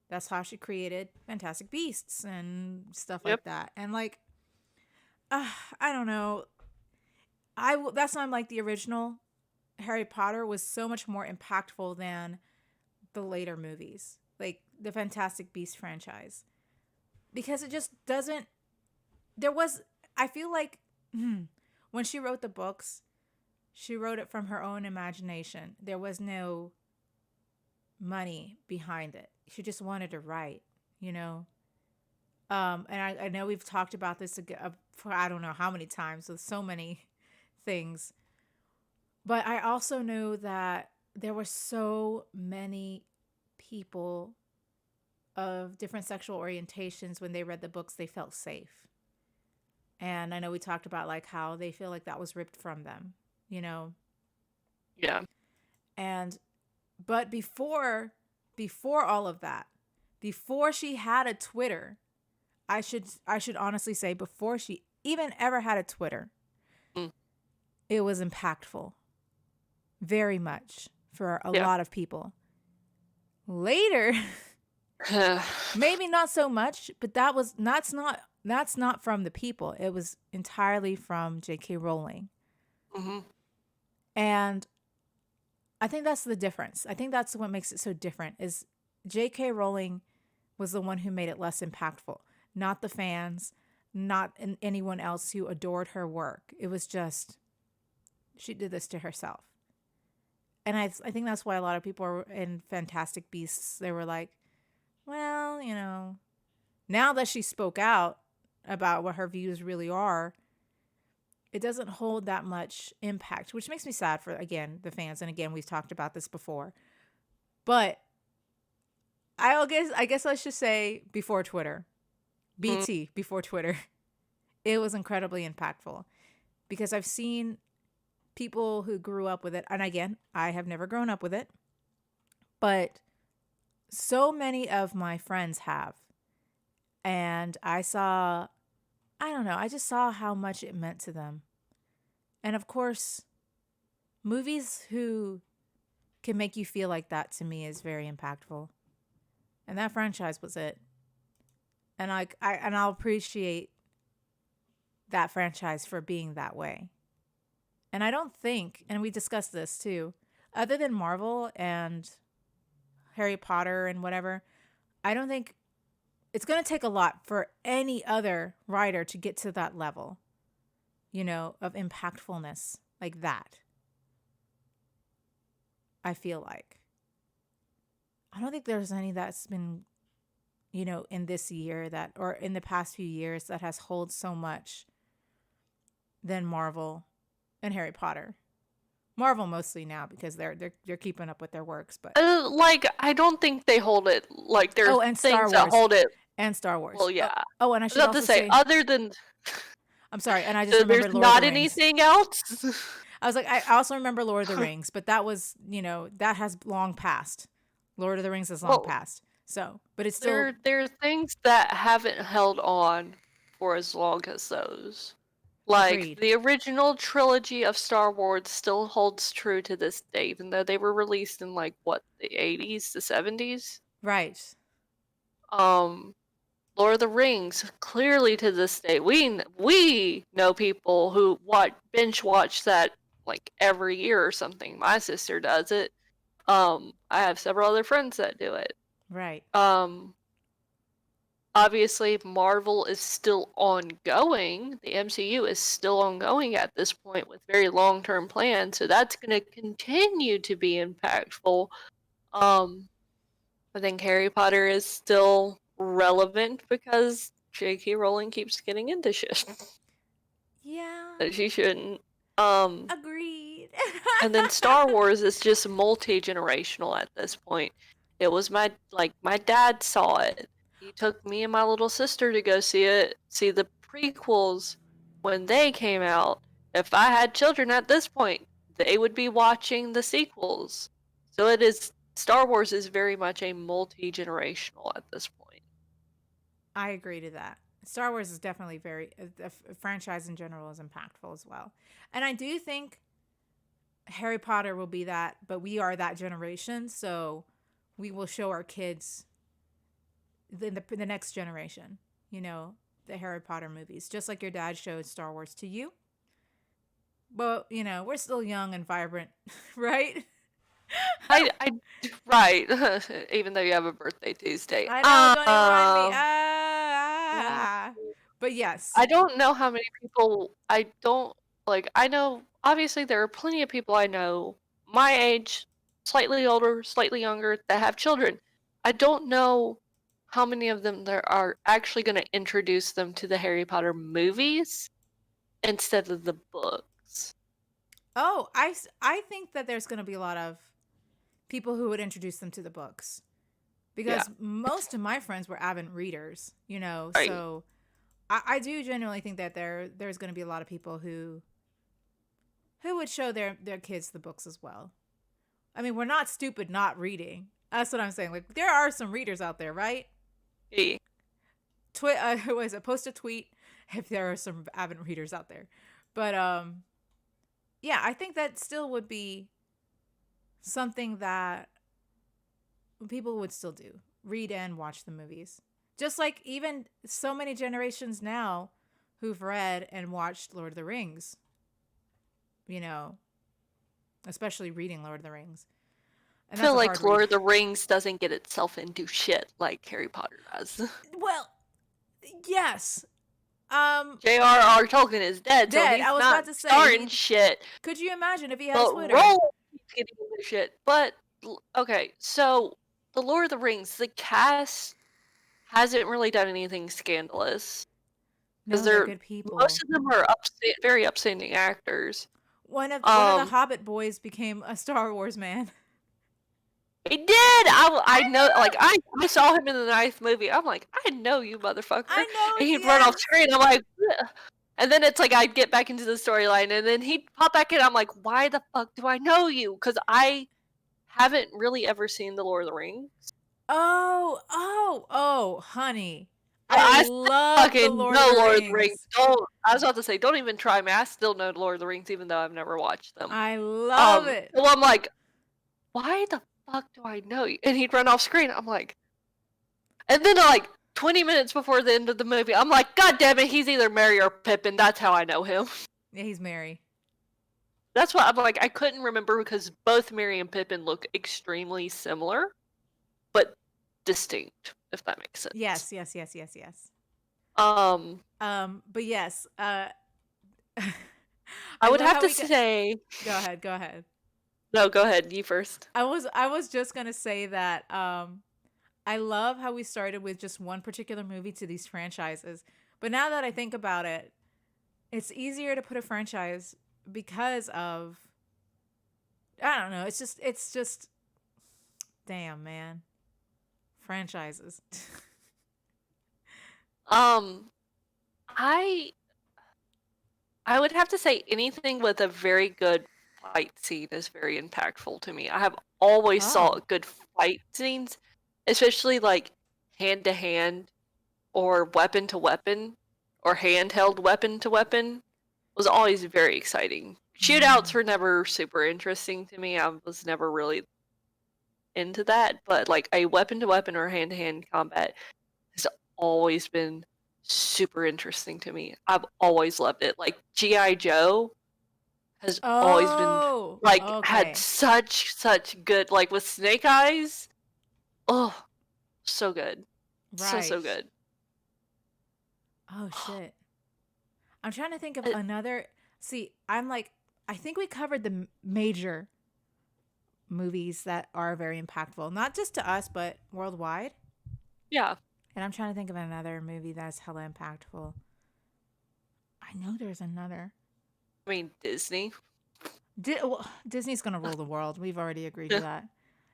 that's how she created Fantastic Beasts and stuff yep. like that. And like, I don't know. That's why I'm like the original Harry Potter was so much more impactful than the later movies, like the Fantastic Beasts franchise, because it just doesn't. There was, I feel like, when she wrote the books, she wrote it from her own imagination. There was no money behind it. She just wanted to write, you know. And I know we've talked about this for I don't know how many times with so many things, but I also know that there were so many people of different sexual orientations when they read the books they felt safe. And I know we talked about like how they feel like that was ripped from them, you know. Yeah. And but before all of that, before she had a Twitter, I should honestly say before she even ever had a Twitter, Mm, it was impactful very much for a yeah. lot of people. Later, maybe not so much, but that's not from the people. It was entirely from J.K. Rowling. hmm And I think that's the difference. I think that's what makes it so different is J.K. Rowling was the one who made it less impactful, not the fans, not anyone else who adored her work. It was just she did this to herself. And I think that's why a lot of people are in Fantastic Beasts. They were like, well, now that she spoke out about what her views really are, it doesn't hold that much impact, which makes me sad for, again, the fans. And again, we've talked about this before. But I guess I should say before Twitter, mm, BT before Twitter, it was incredibly impactful because I've seen people who grew up with it. And again, I have never grown up with it, but so many of my friends have. And I don't know, I just saw how much it meant to them. And of course, movies who can make you feel like that to me is very impactful. And that franchise was it. And I'll appreciate that franchise for being that way. And I don't think, and we discussed this too, other than Marvel and Harry Potter and whatever, I don't think it's going to take a lot for any other writer to get to that level, of impactfulness like that. I feel like. I don't think there's any that's been in this year that, or in the past few years, that has held so much than Marvel and Harry Potter. Marvel mostly now because they're keeping up with their works, but Like, I don't think they hold it. Like, there are oh, and Star things that Wars hold it. and Star Wars. Well, Oh, yeah. oh, and I I was should about to also say, say, other than I'm sorry, and I just so there's remembered Lord of the not Rings. anything else. I was like, I also remember Lord of the Rings, but that was, that has long passed. Lord of the Rings has long Well, passed. So, but it's still there are things that haven't held on for as long as those. Like, agreed. the original trilogy of Star Wars still holds true to this day, even though they were released in, like, what, the 80s, the 70s? Right. Um, Lord of the Rings, clearly to this day, we know people who binge watch that like every year or something. My sister does it. I have several other friends that do it. Right. Obviously, Marvel is still ongoing. The MCU is still ongoing at this point with very long-term plans, so that's going to continue to be impactful. I think Harry Potter is still relevant because J.K. Rowling keeps getting into shit Yeah. that she shouldn't. Um, Agreed. and then Star Wars is just multi-generational at this point. It was my dad saw it. He took me and my little sister to go see it, see the prequels when they came out. If I had children at this point, they would be watching the sequels. So Star Wars is very much a multi-generational at this point. I agree to that. Star Wars is definitely a franchise in general is impactful as well. And I do think Harry Potter will be that, but we are that generation, so we will show our kids the next generation, the Harry Potter movies, just like your dad showed Star Wars to you. But, we're still young and vibrant, right? I right. Even though you have a birthday Tuesday. I know, don't even remind me. Yeah. But yes. I don't know how many people I don't like. I know obviously there are plenty of people I know my age, slightly older, slightly younger that have children. I don't know how many of them there are actually going to introduce them to the Harry Potter movies instead of the books. Oh, I think that there's going to be a lot of people who would introduce them to the books Yeah, because most of my friends were avid readers, right. so I do genuinely think that there's going to be a lot of people who would show their kids the books as well. I mean, we're not stupid not reading. That's what I'm saying. Like, there are some readers out there, right? Yeah. What is it? Post a tweet if there are some avid readers out there. But yeah, I think that still would be something that people would still do. Read and watch the movies. Just like even so many generations now who've read and watched Lord of the Rings, especially reading Lord of the Rings. I And that's feel a like hard read. Lord of the Rings doesn't get itself into shit like Harry Potter does. Well, yes. J.R.R. Tolkien is dead, so Dead. he's I was not about to say, starting shit. could you imagine if he had a But Twitter? Rowling keeps getting into shit. But okay, so the Lord of the Rings, the cast hasn't really done anything scandalous because No, they're good people. most of them are very upstanding actors. One of the Hobbit boys became a Star Wars man. He did. I I know. Like know. I saw him in the ninth movie. I'm like, I know you, motherfucker. I And know. he'd run off Yes. screen. I'm like, ugh. And then it's like I'd get back into the storyline, and then he'd pop back in. I'm like, why the fuck do I know you? Because I haven't really ever seen the Lord of the Rings. Oh, honey. I I love the fucking Lord of know the Lord of the Rings. Rings. I was about to say, don't even try me. I still know Lord of the Rings, even though I've never watched them. I love it. So I'm like, why the fuck do I know you? And he'd run off screen. I'm like, and then like 20 minutes before the end of the movie, I'm like, God damn it, he's either Merry or Pippin. That's how I know him. Yeah, he's Merry. That's why I'm like, I couldn't remember because both Merry and Pippin look extremely similar, but distinct, if that makes sense. Yes. But yes. I would love have how to we got. say. Go ahead. Go ahead. No, go ahead. You first. I was just gonna say that I love how we started with just one particular movie to these franchises. But now that I think about it, it's easier to put a franchise because of, I don't know, it's just damn, man. Franchises. Um, I I would have to say anything with a very good fight scene is very impactful to me. I have always saw Oh. good fight scenes, especially like hand to hand or weapon to weapon or handheld weapon to weapon was always very exciting. Shootouts Mm. were never super interesting to me. I was never really into that, but like a weapon to weapon or hand to hand combat has always been super interesting to me. I've always loved it. Like G.I. Joe has always been Oh, like had okay. such good like with Snake Eyes. Oh, so good. So Right. good. Oh shit. I'm trying to think of Uh, another. See, I'm like, I think we covered the major movies that are very impactful, not just to us, but worldwide. yeah. And I'm trying to think of another movie that's hella impactful. I know there's another. I mean Disney. Well, Disney's gonna rule the world. We've already agreed to Yeah. that.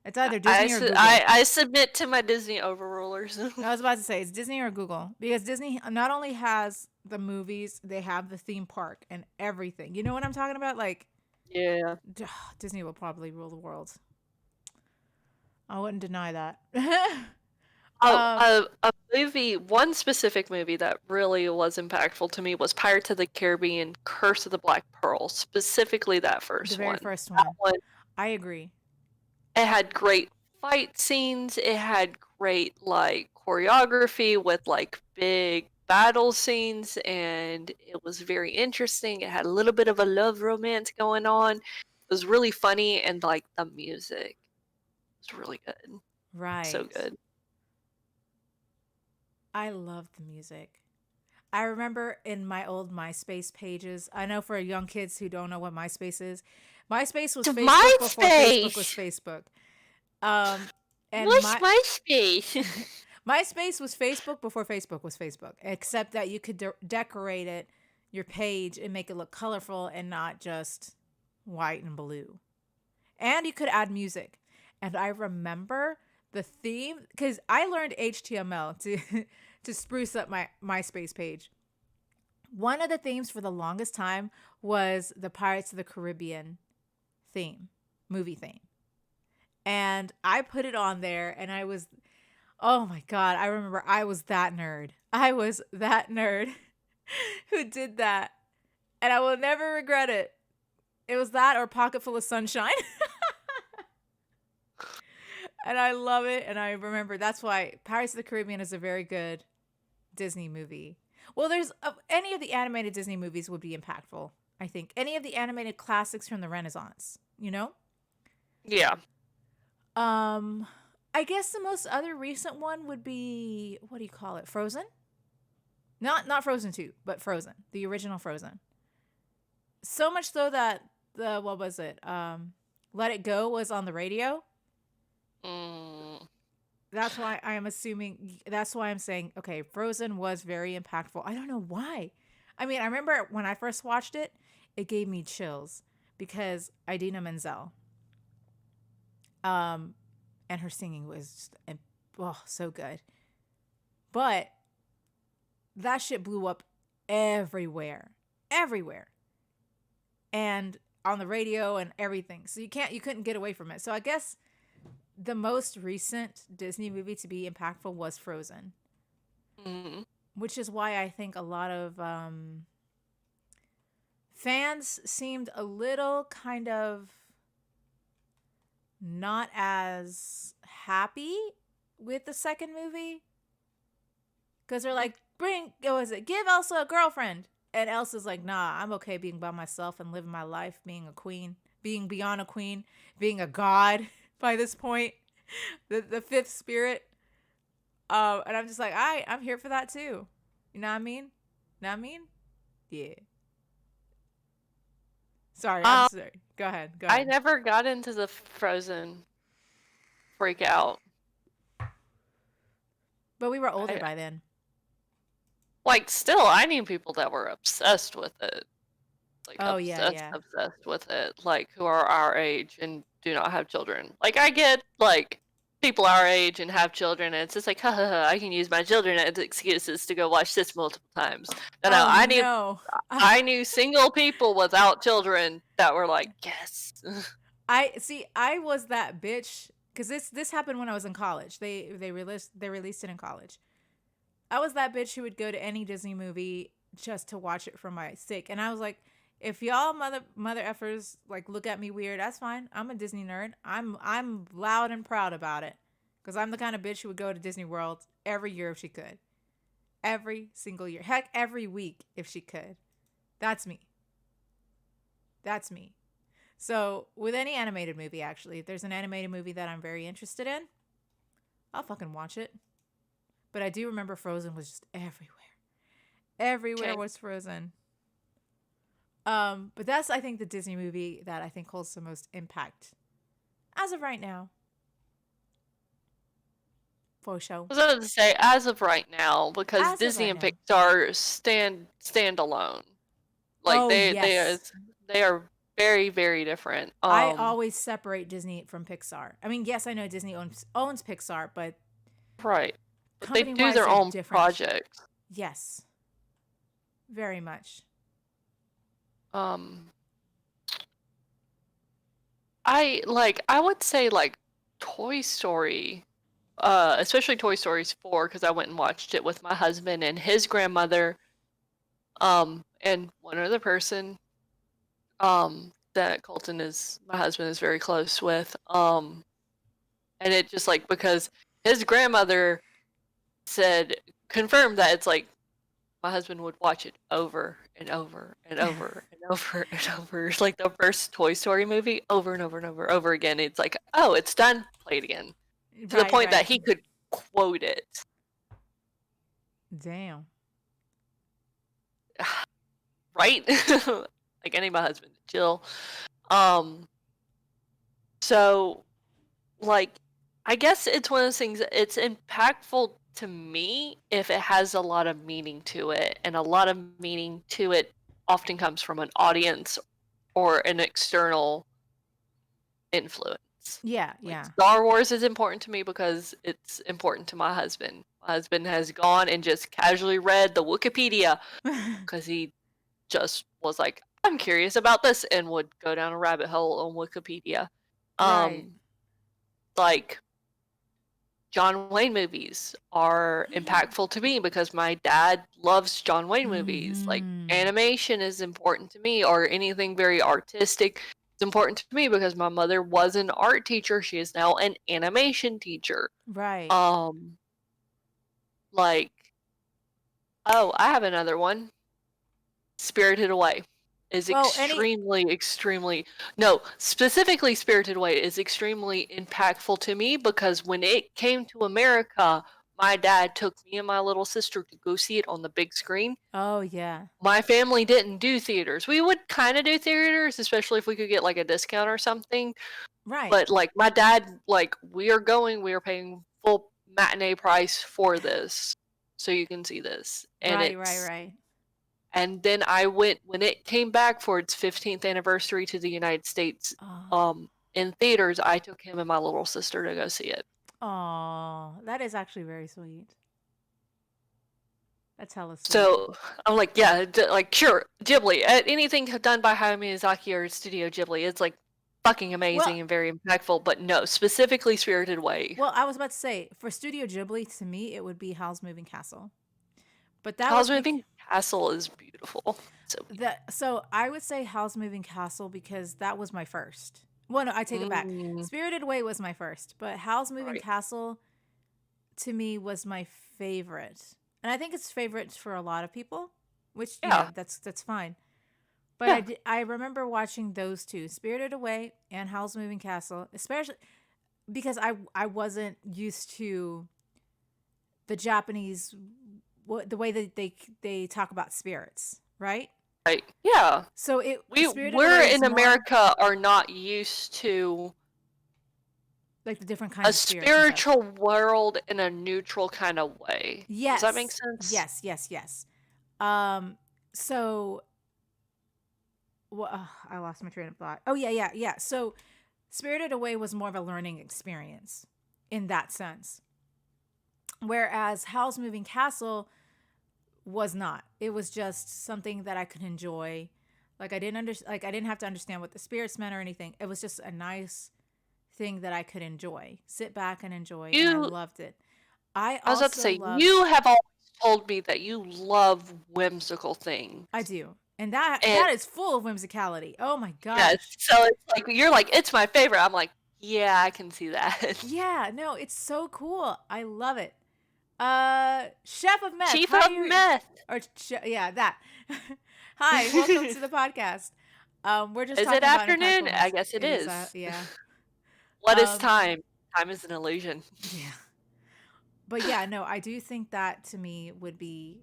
It's either Disney or Google. I submit to my Disney overrulers. I was about to say it's Disney or Google because Disney not only has the movies, they have the theme park and everything. You know what I'm talking about? Like Yeah. Disney will probably rule the world. I wouldn't deny that. Oh, um, a movie, one specific movie that really was impactful to me was Pirates of the Caribbean: Curse of the Black Pearl, specifically that the first very one. first That one. one, I agree. it had great fight scenes, it had great like choreography with like big battle scenes, and it was very interesting. It had a little bit of a love romance going on. It was really funny, and like the music was really good. So Right. good. I love the music. I remember in my old MySpace pages, I know for young kids who don't know what MySpace is, MySpace was To Facebook before Facebook was MySpace! Facebook. Um, and What's my MySpace? MySpace was Facebook before Facebook was Facebook, except that you could decorate it, your page, and make it look colorful and not just white and blue. And you could add music. And I remember the theme because I learned HTML to to spruce up my MySpace page. One of the themes for the longest time was the Pirates of the Caribbean theme, movie theme. And I put it on there and I was, oh my God, I remember I was that nerd. I was that nerd who did that. And I will never regret it. It was that or Pocket Full of Sunshine. And I love it. And I remember that's why Pirates of the Caribbean is a very good Disney movie. Well, there's any of the animated Disney movies would be impactful. I think any of the animated classics from the Renaissance. You know, Yeah. um, I guess the most other recent one would be what do you call it? Frozen. Not Frozen 2, but Frozen, the original Frozen. So much so that the what was it? Let It Go was on the radio. Mm, That's why I am assuming. That's why I'm saying okay. Frozen was very impactful. I don't know why. I mean, I remember when I first watched it, it gave me chills because Idina Menzel, um, and her singing was just, oh so good. But that shit blew up everywhere, everywhere, and on the radio and everything. So you couldn't get away from it. So I guess the most recent Disney movie to be impactful was Frozen, mm, which is why I think a lot of fans seemed a little kind of not as happy with the second movie because they're like, bring, what was it, give Elsa a girlfriend. And Elsa's like, nah, I'm okay being by myself and living my life, being a queen, being beyond a queen, being a god by this point, the fifth spirit. And I'm just like, I'm here for that too. You know what I mean? Know what I mean? Yeah. Sorry, I'm Um, sorry. Go ahead. Go I ahead. never got into the Frozen freak out. But we were older I, by then. like, still, I knew people that were obsessed with it. Like, Oh yeah, obsessed, yeah. obsessed with it. Like, who are our age and do not have children. Like, I get, like, people our age and have children, and it's just like, ha ha ha, I can use my children as excuses to go watch this multiple times. No, Oh no. I knew single people without children that were like, yes. I see. I was that bitch because this happened when I was in college. They released it in college. I was that bitch who would go to any Disney movie just to watch it for my sake. And I was like, if y'all mother effers like look at me weird, that's fine. I'm a Disney nerd. I'm loud and proud about it. Cause I'm the kind of bitch who would go to Disney World every year if she could. Every single year. Heck, every week if she could. That's me. That's me. So with any animated movie, actually, if there's an animated movie that I'm very interested in, I'll fucking watch it. But I do remember Frozen was just everywhere. Everywhere Okay. was Frozen. But that's I think the Disney movie that I think holds the most impact as of right now. For show. I was going to say, as of right now, because As of Disney right and now. Pixar stand alone. Like, Oh they yes. are very, very different. I always separate Disney from Pixar. I mean, yes, I know Disney owns Pixar, but Right. But they company do wise their they're own different. projects. Yes. Very much. Um, I would say like Toy Story, especially Toy Story's 4, because I went and watched it with my husband and his grandmother, and one other person, that Colton is my husband is very close with, and it just like because his grandmother said confirmed that it's like my husband would watch it over and over and over and over and over. It's like the first Toy Story movie over and over and over again. It's like, oh, it's done. Play it again. To the Right, point that right. he could quote it. Damn. Right? Like any of my husband. Jill. Um so like I guess it's one of those things, it's impactful to me if it has a lot of meaning to it, and a lot of meaning to it often comes from an audience or an external influence. Yeah, Like yeah. Star Wars is important to me because it's important to my husband. My husband has gone and just casually read the Wikipedia because he just was like, I'm curious about this, and would go down a rabbit hole on Wikipedia. Right. Like John Wayne movies are impactful to me because my dad loves John Wayne movies. Like Mhm. animation is important to me, or anything very artistic. It's important to me because my mother was an art teacher. She is now an animation teacher. Right. Um, like, oh, I have another one. Spirited Away is Well, any extremely, no, specifically Spirited Away is extremely impactful to me because when it came to America, my dad took me and my little sister to go see it on the big screen. Oh yeah. My family didn't do theaters. We would kind of do theaters, especially if we could get like a discount or something. Right. But like my dad, like we are paying full matinee price for this, so you can see this, and Right, right, right. then I went when it came back for its 15th anniversary to the United States, Oh. in theaters. I took him and my little sister to go see it. Oh, that is actually very sweet. That's hella sweet. So I'm like, yeah, like sure, Ghibli, anything done by Hayao Miyazaki or Studio Ghibli, it's like fucking Well, amazing and very impactful. But no, specifically Spirited Away. well, I was about to say for Studio Ghibli to me it would be Howl's Moving Castle. But that was Howl's because Moving Castle is beautiful. So so I would say Howl's Moving Castle because that was my first. Well, no, I take it back. mm, Spirited Away was my first, but Howl's Moving right, Castle to me was my favorite. And I think it's favorite for a lot of people, which, yeah, that's fine. But yeah, I remember watching those two, Spirited Away and Howl's Moving Castle, especially because I wasn't used to the Japanese the way that they talk about spirits, right? right, yeah. So it We Spirited we're Away is in more America are not used to like the different A kinds of spirits and such. spiritual world in a neutral kind of way. Does that make Yes, sense? yes, yes, yes. Um, so well, I lost my train of thought. Oh yeah, yeah, yeah. So Spirited Away was more of a learning experience in that sense, whereas Howl's Moving Castle was not. It was just something that I could enjoy. Like I didn't have to understand what the spirits meant or anything. It was just a nice thing that I could enjoy, sit back and enjoy, and I You, loved it. I I was about to also say, love, you have always told me that you love whimsical things. I do, and that And that is full of whimsicality. Oh my yes, gosh. so it's like you're like, it's my favorite. I'm like, yeah, I can see that. Yeah, no, it's so cool. I love it. Chef of Meth, Chief how of do you Meth. yeah, that. Hi, welcome to the podcast. We're just Is it talking about afternoon? I impactfulness. guess it It is is. yeah. What is Um time? Time is an illusion. yeah. But yeah, no, I do think that to me would be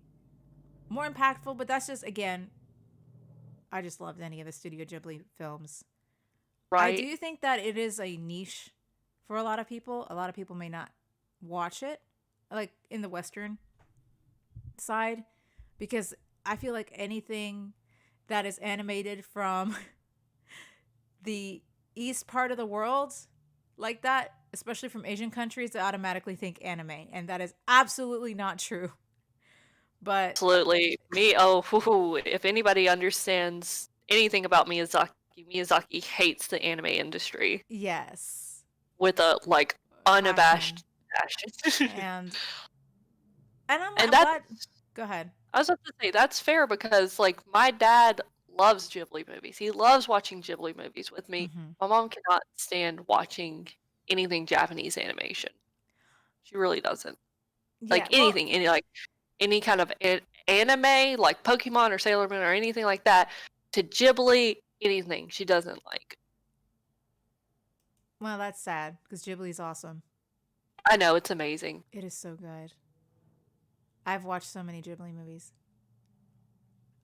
more impactful, but that's just again, I just loved any of the Studio Ghibli films. I Right? do think that it is a niche for a lot of people. A lot of people may not watch it like in the western side because I feel like anything that is animated from the east part of the world like that, especially from Asian countries, they automatically think anime, and that is absolutely not true. But Absolutely. Me, oh, if anybody understands anything about Miyazaki, Miyazaki hates the anime industry yes, with a like passion, unabashed passion. and And I'm that's, glad. Go ahead. I was about to say, that's fair because like my dad loves Ghibli movies. He loves watching Ghibli movies with me. Hmm. My mom cannot stand watching anything Japanese animation. She really doesn't. Yeah, Like well, anything, any kind of anime, like Pokemon or Sailor Moon or anything like that, to Ghibli, anything she doesn't like. that's sad because Ghibli's awesome. I know, it's amazing. It is so good. I've watched so many Ghibli movies.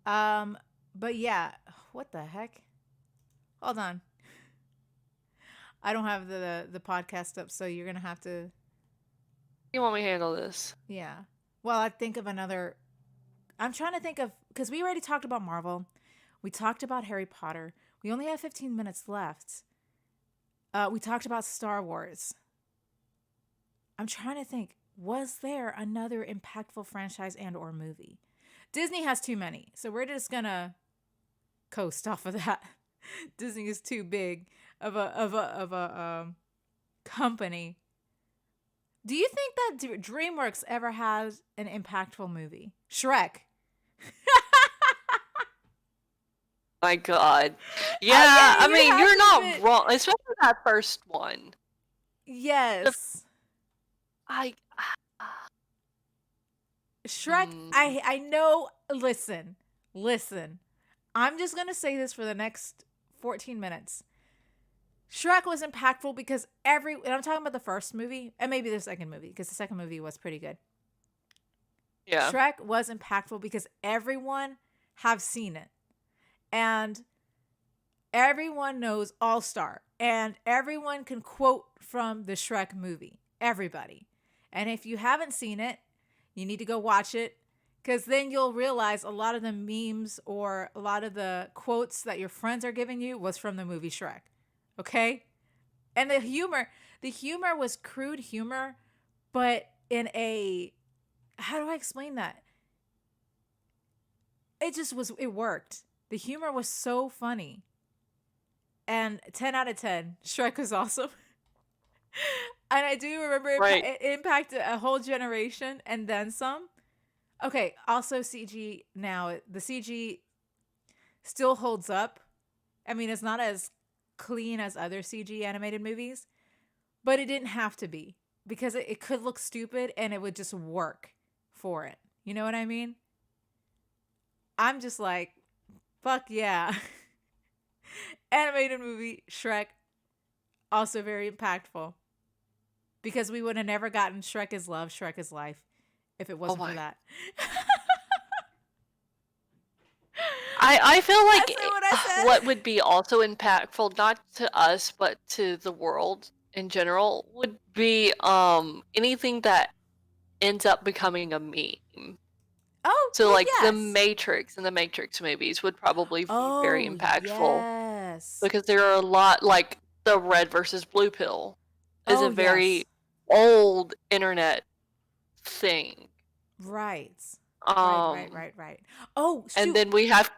Um, but yeah, what the heck? Hold on. I don't have the podcast up, so you're gonna have to. You want me to handle this? Yeah. Well, I think of another. I'm trying to think of because we already talked about Marvel. We talked about Harry Potter. We only have 15 minutes left. We talked about Star Wars. I'm trying to think. Was there another impactful franchise and or movie? Disney has too many, so we're just gonna coast off of that. Disney is too big of a company. Do you think that DreamWorks ever has an impactful movie? Shrek. My God. Yeah, Yeah, I you mean, have you're to not admit. wrong, especially that first one. The, Yes. I, Shrek, mm, I know. Listen. I'm just gonna say this for the next 14 minutes. Shrek was impactful because and I'm talking about the first movie and maybe the second movie because the second movie was pretty good. yeah, Shrek was impactful because everyone have seen it. And everyone knows All Star. And everyone can quote from the Shrek movie. Everybody. And if you haven't seen it, you need to go watch it because then you'll realize a lot of the memes or a lot of the quotes that your friends are giving you was from the movie Shrek. Okay? And the humor was crude humor, but in a, how do I explain that? It worked. The humor was so funny. And 10 out of 10, Shrek was awesome. And I do remember right. it impacted a whole generation and then some. Okay, also CG now, the CG still holds up. I mean, it's not as clean as other CG animated movies, but it didn't have to be because it could look stupid and it would just work for it. You know what I mean? I'm just like, fuck yeah. Animated movie, Shrek, also very impactful. Because we would have never gotten Shrek is Love, Shrek is Life if it Oh wasn't for my. that. I feel That's like not what I said. what would be also impactful, not to us, but to the world in general would be anything that ends up becoming a meme. Oh, So well, like the yes. Matrix and the Matrix movies would probably be very Oh, impactful yes. because there are a lot like the red versus blue pill is Oh, a yes. very old internet thing. Right. Right, right, Um right, right. Oh, and shoot. then we have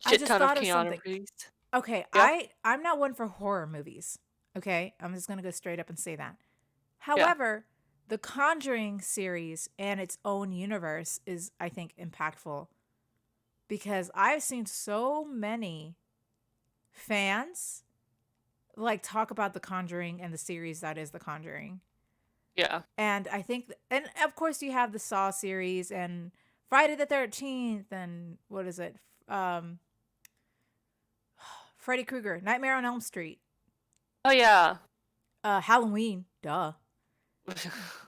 I shit just ton of thought of Keanu something. Reeves. Okay, Yeah. I'm not one for horror movies. Okay? I'm just going to go straight up and say that. Yeah. However, the Conjuring series and its own universe is, I think, impactful because I've seen so many fans like talk about The Conjuring and the series that is The Conjuring. Yeah. And I think, and of course, you have the Saw series and Friday the 13th and what is it? Um, Freddy Krueger, Nightmare on Elm Street, Oh yeah. Halloween, duh.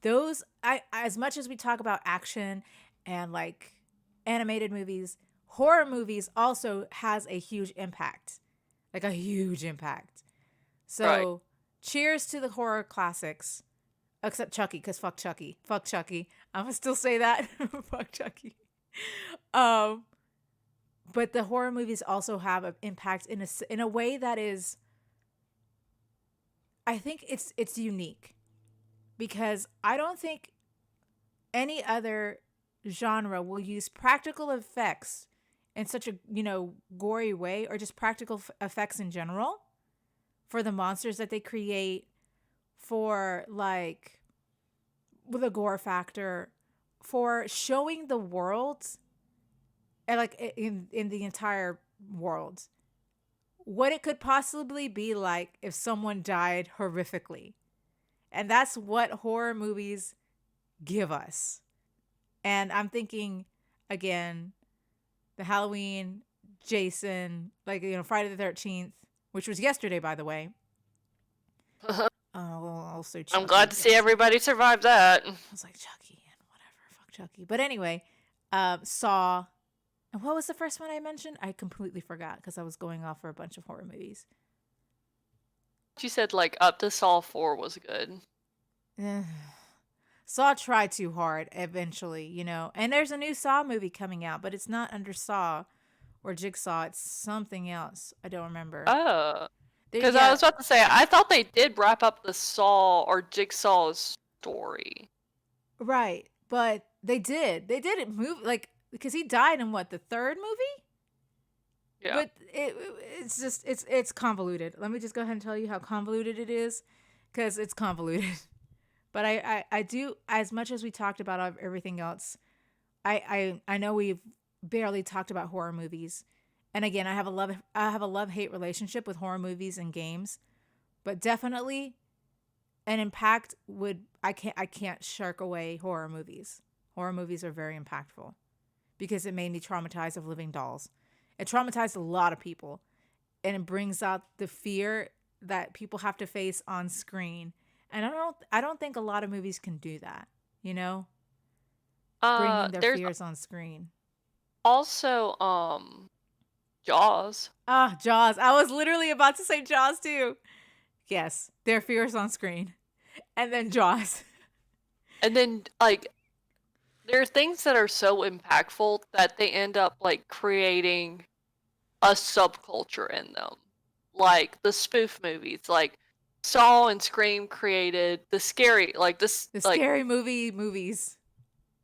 Those, as much as we talk about action and like animated movies, horror movies also has a huge impact, like a huge impact. Right. So, cheers to the horror classics, except Chucky, because fuck Chucky. I'm gonna still say that, fuck Chucky. Um, but the horror movies also have an impact in a way that is, I think it's unique because I don't think any other genre will use practical effects in such a, gory way or just practical effects in general for the monsters that they create, for like with a gore factor, for showing the world and like in the entire world what it could possibly be like if someone died horrifically. And that's what horror movies give us. And I'm thinking again, the Halloween, Jason, like Friday the 13th, which was yesterday by the way. Also I'm Chucky. glad to see everybody survive that. I was like Chucky and whatever, fuck Chucky. But anyway, Saw. And what was the first one I mentioned? I completely forgot because I was going off for a bunch of horror movies. You said like up to Saw 4 was good. Saw tried too hard eventually. And there's a new Saw movie coming out, but it's not under Saw or Jigsaw. It's something else. I don't remember. Oh. Because I Yeah, was about to say, I thought they did wrap up the Saw or Jigsaw's story. right. But they did. They did it move like because he died in what, the third movie? Yeah. But it's just it's convoluted. Let me just go ahead and tell you how convoluted it is, because it's convoluted. But I do, as much as we talked about everything else, I know we've barely talked about horror movies. And again, I have a love-hate relationship with horror movies and games, but definitely an impact would I can't shirk away horror movies. Horror movies are very impactful because it made me traumatized of living dolls. It traumatized a lot of people, and it brings out the fear that people have to face on screen. And I don't think a lot of movies can do that, bringing their There's fears on screen. also Jaws. Ah, Jaws. I was literally about to say Jaws too. Yes, their fears on screen. And then Jaws. And then like there are things that are so impactful that they end up like creating a subculture in them. Like the spoof movies, like Saw and Scream created the scary, like this, The like scary movies.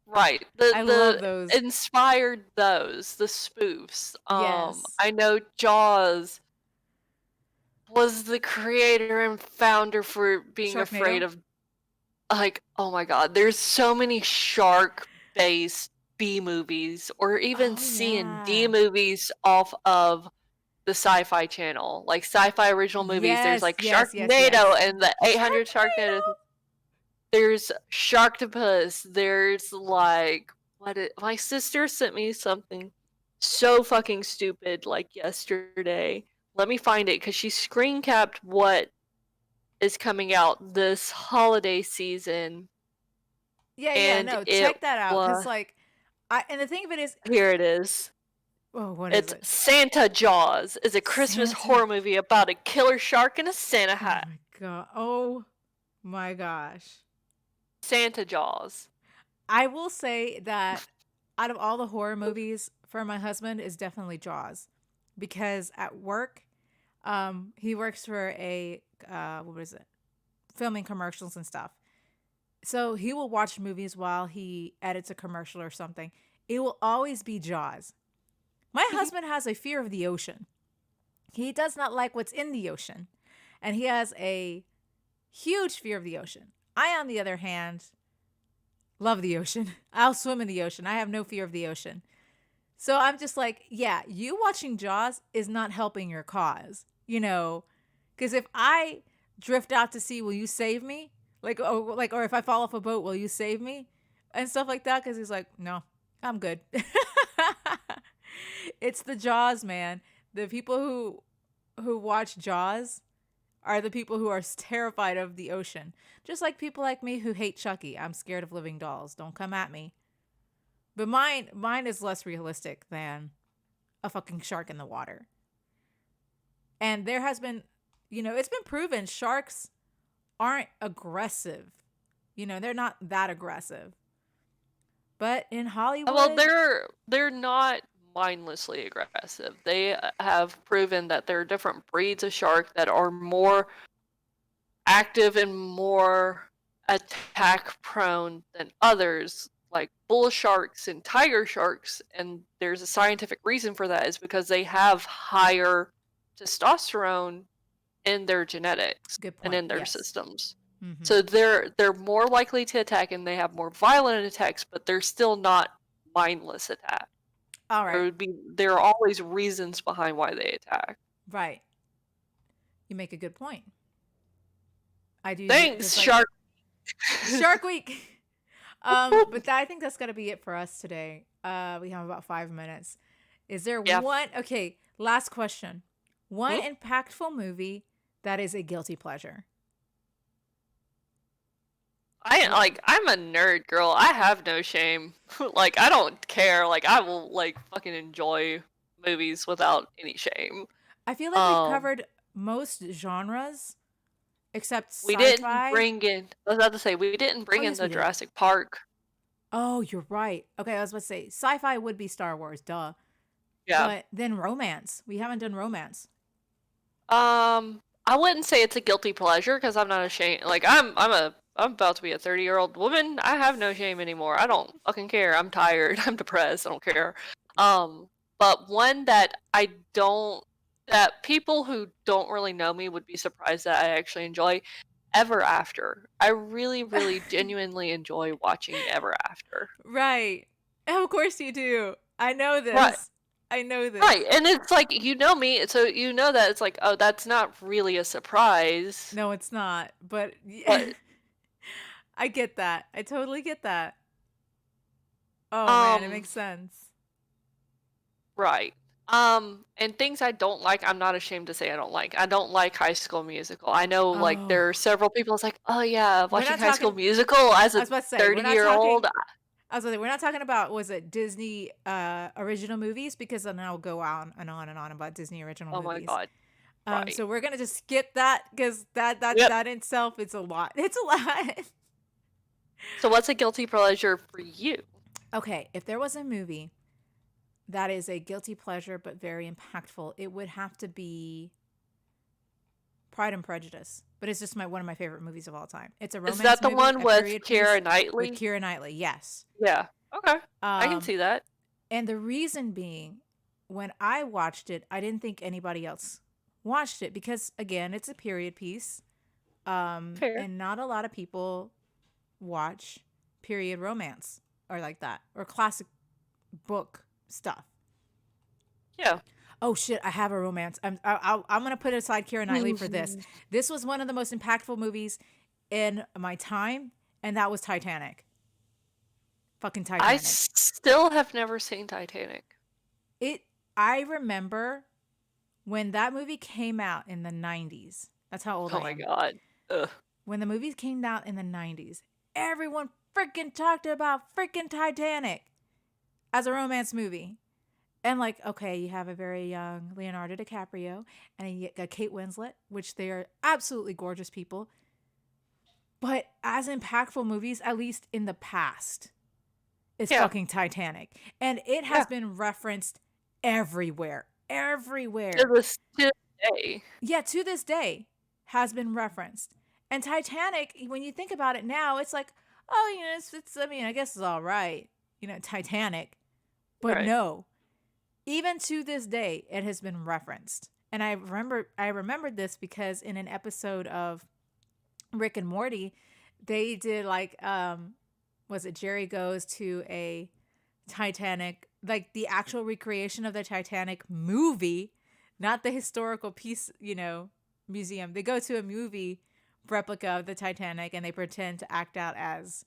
right, I love the those. inspired those, the spoofs. Yes. I know Jaws was the creator and founder for being afraid Sharknado. of, like, oh my god, there's so many shark based B movies or even Oh C and D yeah. movies off of the Sci-Fi Channel, like Sci-Fi original movies. There's Yes, like yes, yes, Sharknado yes. and the 800 Sharknadoes. Sharknado. There's Sharktopus. There's like my sister sent me something so fucking stupid like yesterday. Let me find it because she screen capped what is coming out this holiday season, Yeah, yeah, and no, it check that out. Cause was like and the thing of it is, here it is. oh, what is It's it? Santa Jaws is a Christmas Santa. horror movie about a killer shark in a Santa Oh hat. my god. Oh My gosh. Santa Jaws. I will say that out of all the horror movies for my husband is definitely Jaws, because at work, he works for a what is it? Filming commercials and stuff. So he will watch movies while he edits a commercial or something. It will always be Jaws. My husband has a fear of the ocean. He does not like what's in the ocean, and he has a huge fear of the ocean. I, on the other hand, love the ocean. I'll swim in the ocean. I have no fear of the ocean. So I'm just like, yeah, you watching Jaws is not helping your cause, because if I drift out to sea, will you save me? Or if I fall off a boat, will you save me? And stuff like that. Because he's like, no, I'm good. It's the Jaws, man. The people who watch Jaws are the people who are terrified of the ocean. Just like people like me who hate Chucky. I'm scared of living dolls. Don't come at me. But mine is less realistic than a fucking shark in the water. And there has been, it's been proven sharks aren't aggressive. They're not that aggressive. But in Hollywood, Well, they're not mindlessly aggressive. They have proven that there are different breeds of shark that are more active and more attack prone than others, like bull sharks and tiger sharks. And there's a scientific reason for that, is because they have higher testosterone in their genetics good and point. in their Yes. systems. Mm-hmm. So they're more likely to attack, and they have more violent attacks, but they're still not mindless attacks. All right. There are always reasons behind why they attack. Right. You make a good point. I do. Thanks, Like, Shark. Shark Week. I think that's gonna be it for us today. We have about 5 minutes. Is there one? Okay, last question. One impactful movie that is a guilty pleasure. I'm a nerd girl. I have no shame. Like, I don't care. Like, I will fucking enjoy movies without any shame. I feel like we've covered most genres except sci-fi. We didn't bring in. I was about to say we didn't bring in the Jurassic Park. Oh, you're right. Okay, I was about to say sci-fi would be Star Wars, duh. Yeah. But then romance. We haven't done romance. I wouldn't say it's a guilty pleasure because I'm not ashamed. Like, I'm about to be a 30-year-old woman. I have no shame anymore. I don't fucking care. I'm tired. I'm depressed. I don't care. But one that that people who don't really know me would be surprised that I actually enjoy, Ever After. I really, really genuinely enjoy watching Ever After. Right. Of course you do. I know this. Right. I know this. Right, and it's like, you know me, so you know that it's like, oh, that's not really a surprise. No, it's not. But I get that. I totally get that. Oh man, it makes sense. Right. And things I don't like, I'm not ashamed to say I don't like. I don't like High School Musical. I know, like, there are several people that's like, oh yeah, watching High School Musical as a 30-year-old. I was like, we're not talking about, was it Disney original movies? Because then I'll go on and on and on about Disney original movies. Oh my god. Right. So we're gonna just skip that because that in itself, it's a lot. It's a lot. So what's a guilty pleasure for you? Okay, if there was a movie that is a guilty pleasure but very impactful, it would have to be Pride and Prejudice. But it's just one of my favorite movies of all time. It's a romance movie. Is that the one with Keira Knightley? With Keira Knightley, yes. Yeah. Okay. I can see that. And the reason being, when I watched it, I didn't think anybody else watched it because, again, it's a period piece. Fair. And not a lot of people watch period romance or like that, or classic book stuff. Yeah. Oh shit, I have a romance. I'm gonna put aside Keira Knightley for this. This was one of the most impactful movies in my time, and that was Titanic. Fucking Titanic. I still have never seen Titanic. I remember when that movie came out in the 90s. That's how old I am. Oh my god. Ugh. When the movies came out in the 90s, everyone freaking talked about freaking Titanic as a romance movie. And like, okay, you have a very young Leonardo DiCaprio and you got Kate Winslet, which they are absolutely gorgeous people. but as impactful movies, at least in the past, is Yeah. fucking Titanic. And it has Yeah. been referenced everywhere. To Everywhere. this day. Yeah, to this day has been referenced. And Titanic, when you think about it now, it's like, oh, it's I mean, I guess it's all right, Titanic. But Right. no, even to this day, it has been referenced. And I remembered this because in an episode of Rick and Morty, they did like was it Jerry goes to a Titanic, like the actual recreation of the Titanic movie, not the historical piece, museum. They go to a movie replica of the Titanic and they pretend to act out as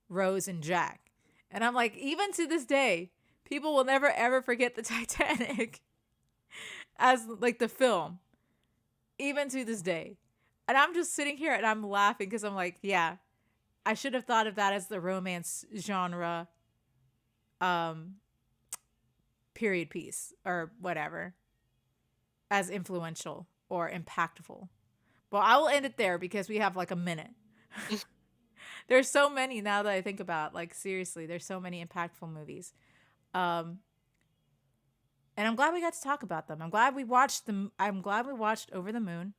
Rose and Jack. And I'm like, even to this day, people will never ever forget the Titanic as like the film, even to this day. And I'm just sitting here and I'm laughing because I'm like, yeah, I should have thought of that as the romance genre um period piece or whatever as influential or impactful. Well, I will end it there because we have like a minute. There's so many now that I think about, like seriously, there's so many impactful movies. Um and I'm glad we got to talk about them. I'm glad we watched Over the Moon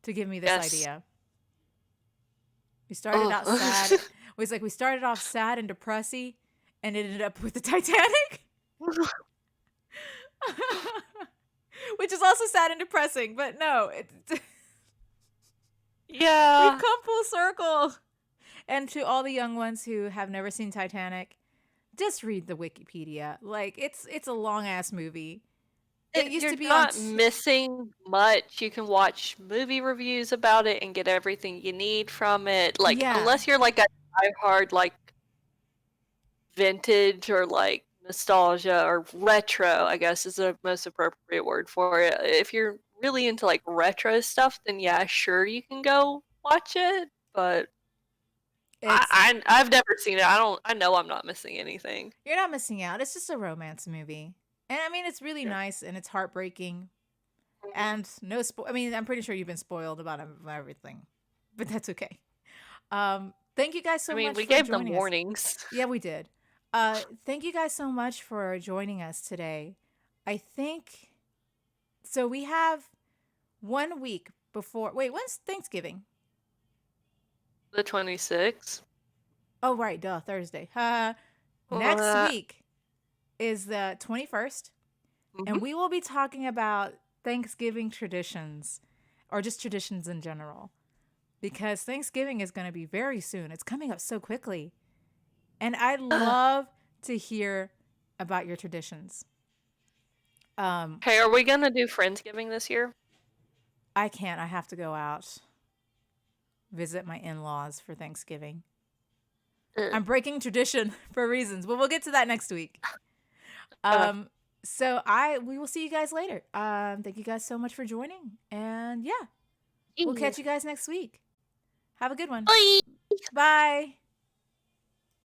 to give me this Yes. idea. We started out sad. Oh. It was like we started off sad and depressy and ended up with the Titanic. Which is also sad and depressing, but no, Yeah. we've come full circle. And to all the young ones who have never seen Titanic, just read the Wikipedia. Like it's a long ass movie. It used You're to be not missing much. You can watch movie reviews about it and get everything you need from it. Like, Yeah. unless you're like a diehard, like vintage or like nostalgia or retro, I guess is the most appropriate word for it. If you're really into like retro stuff, then yeah, sure you can go watch it. But I've never seen it. I know I'm not missing anything. You're not missing out. It's just a romance movie. And I mean, it's really Yeah. nice and it's heartbreaking. And I mean, I'm pretty sure you've been spoiled about everything, but that's okay. Thank you guys so much. We for gave them joining us. warnings. Yeah, we did. Thank you guys so much for joining us today. I think so. We have 1 week before. Wait, when's Thanksgiving? The 26th. Oh, right, duh, Thursday. Next week is the 21st, and we will be talking about Thanksgiving traditions, or just traditions in general, because Thanksgiving is going to be very soon. It's coming up so quickly, and I'd love to hear about your traditions. Hey, are we gonna do Friendsgiving this year? I can't. I have to go out, visit my in-laws for Thanksgiving. I'm breaking tradition for reasons, but we'll get to that next week. So we will see you guys later. Thank you guys so much for joining, and yeah, we'll catch you guys next week. Have a good one. Bye. Bye.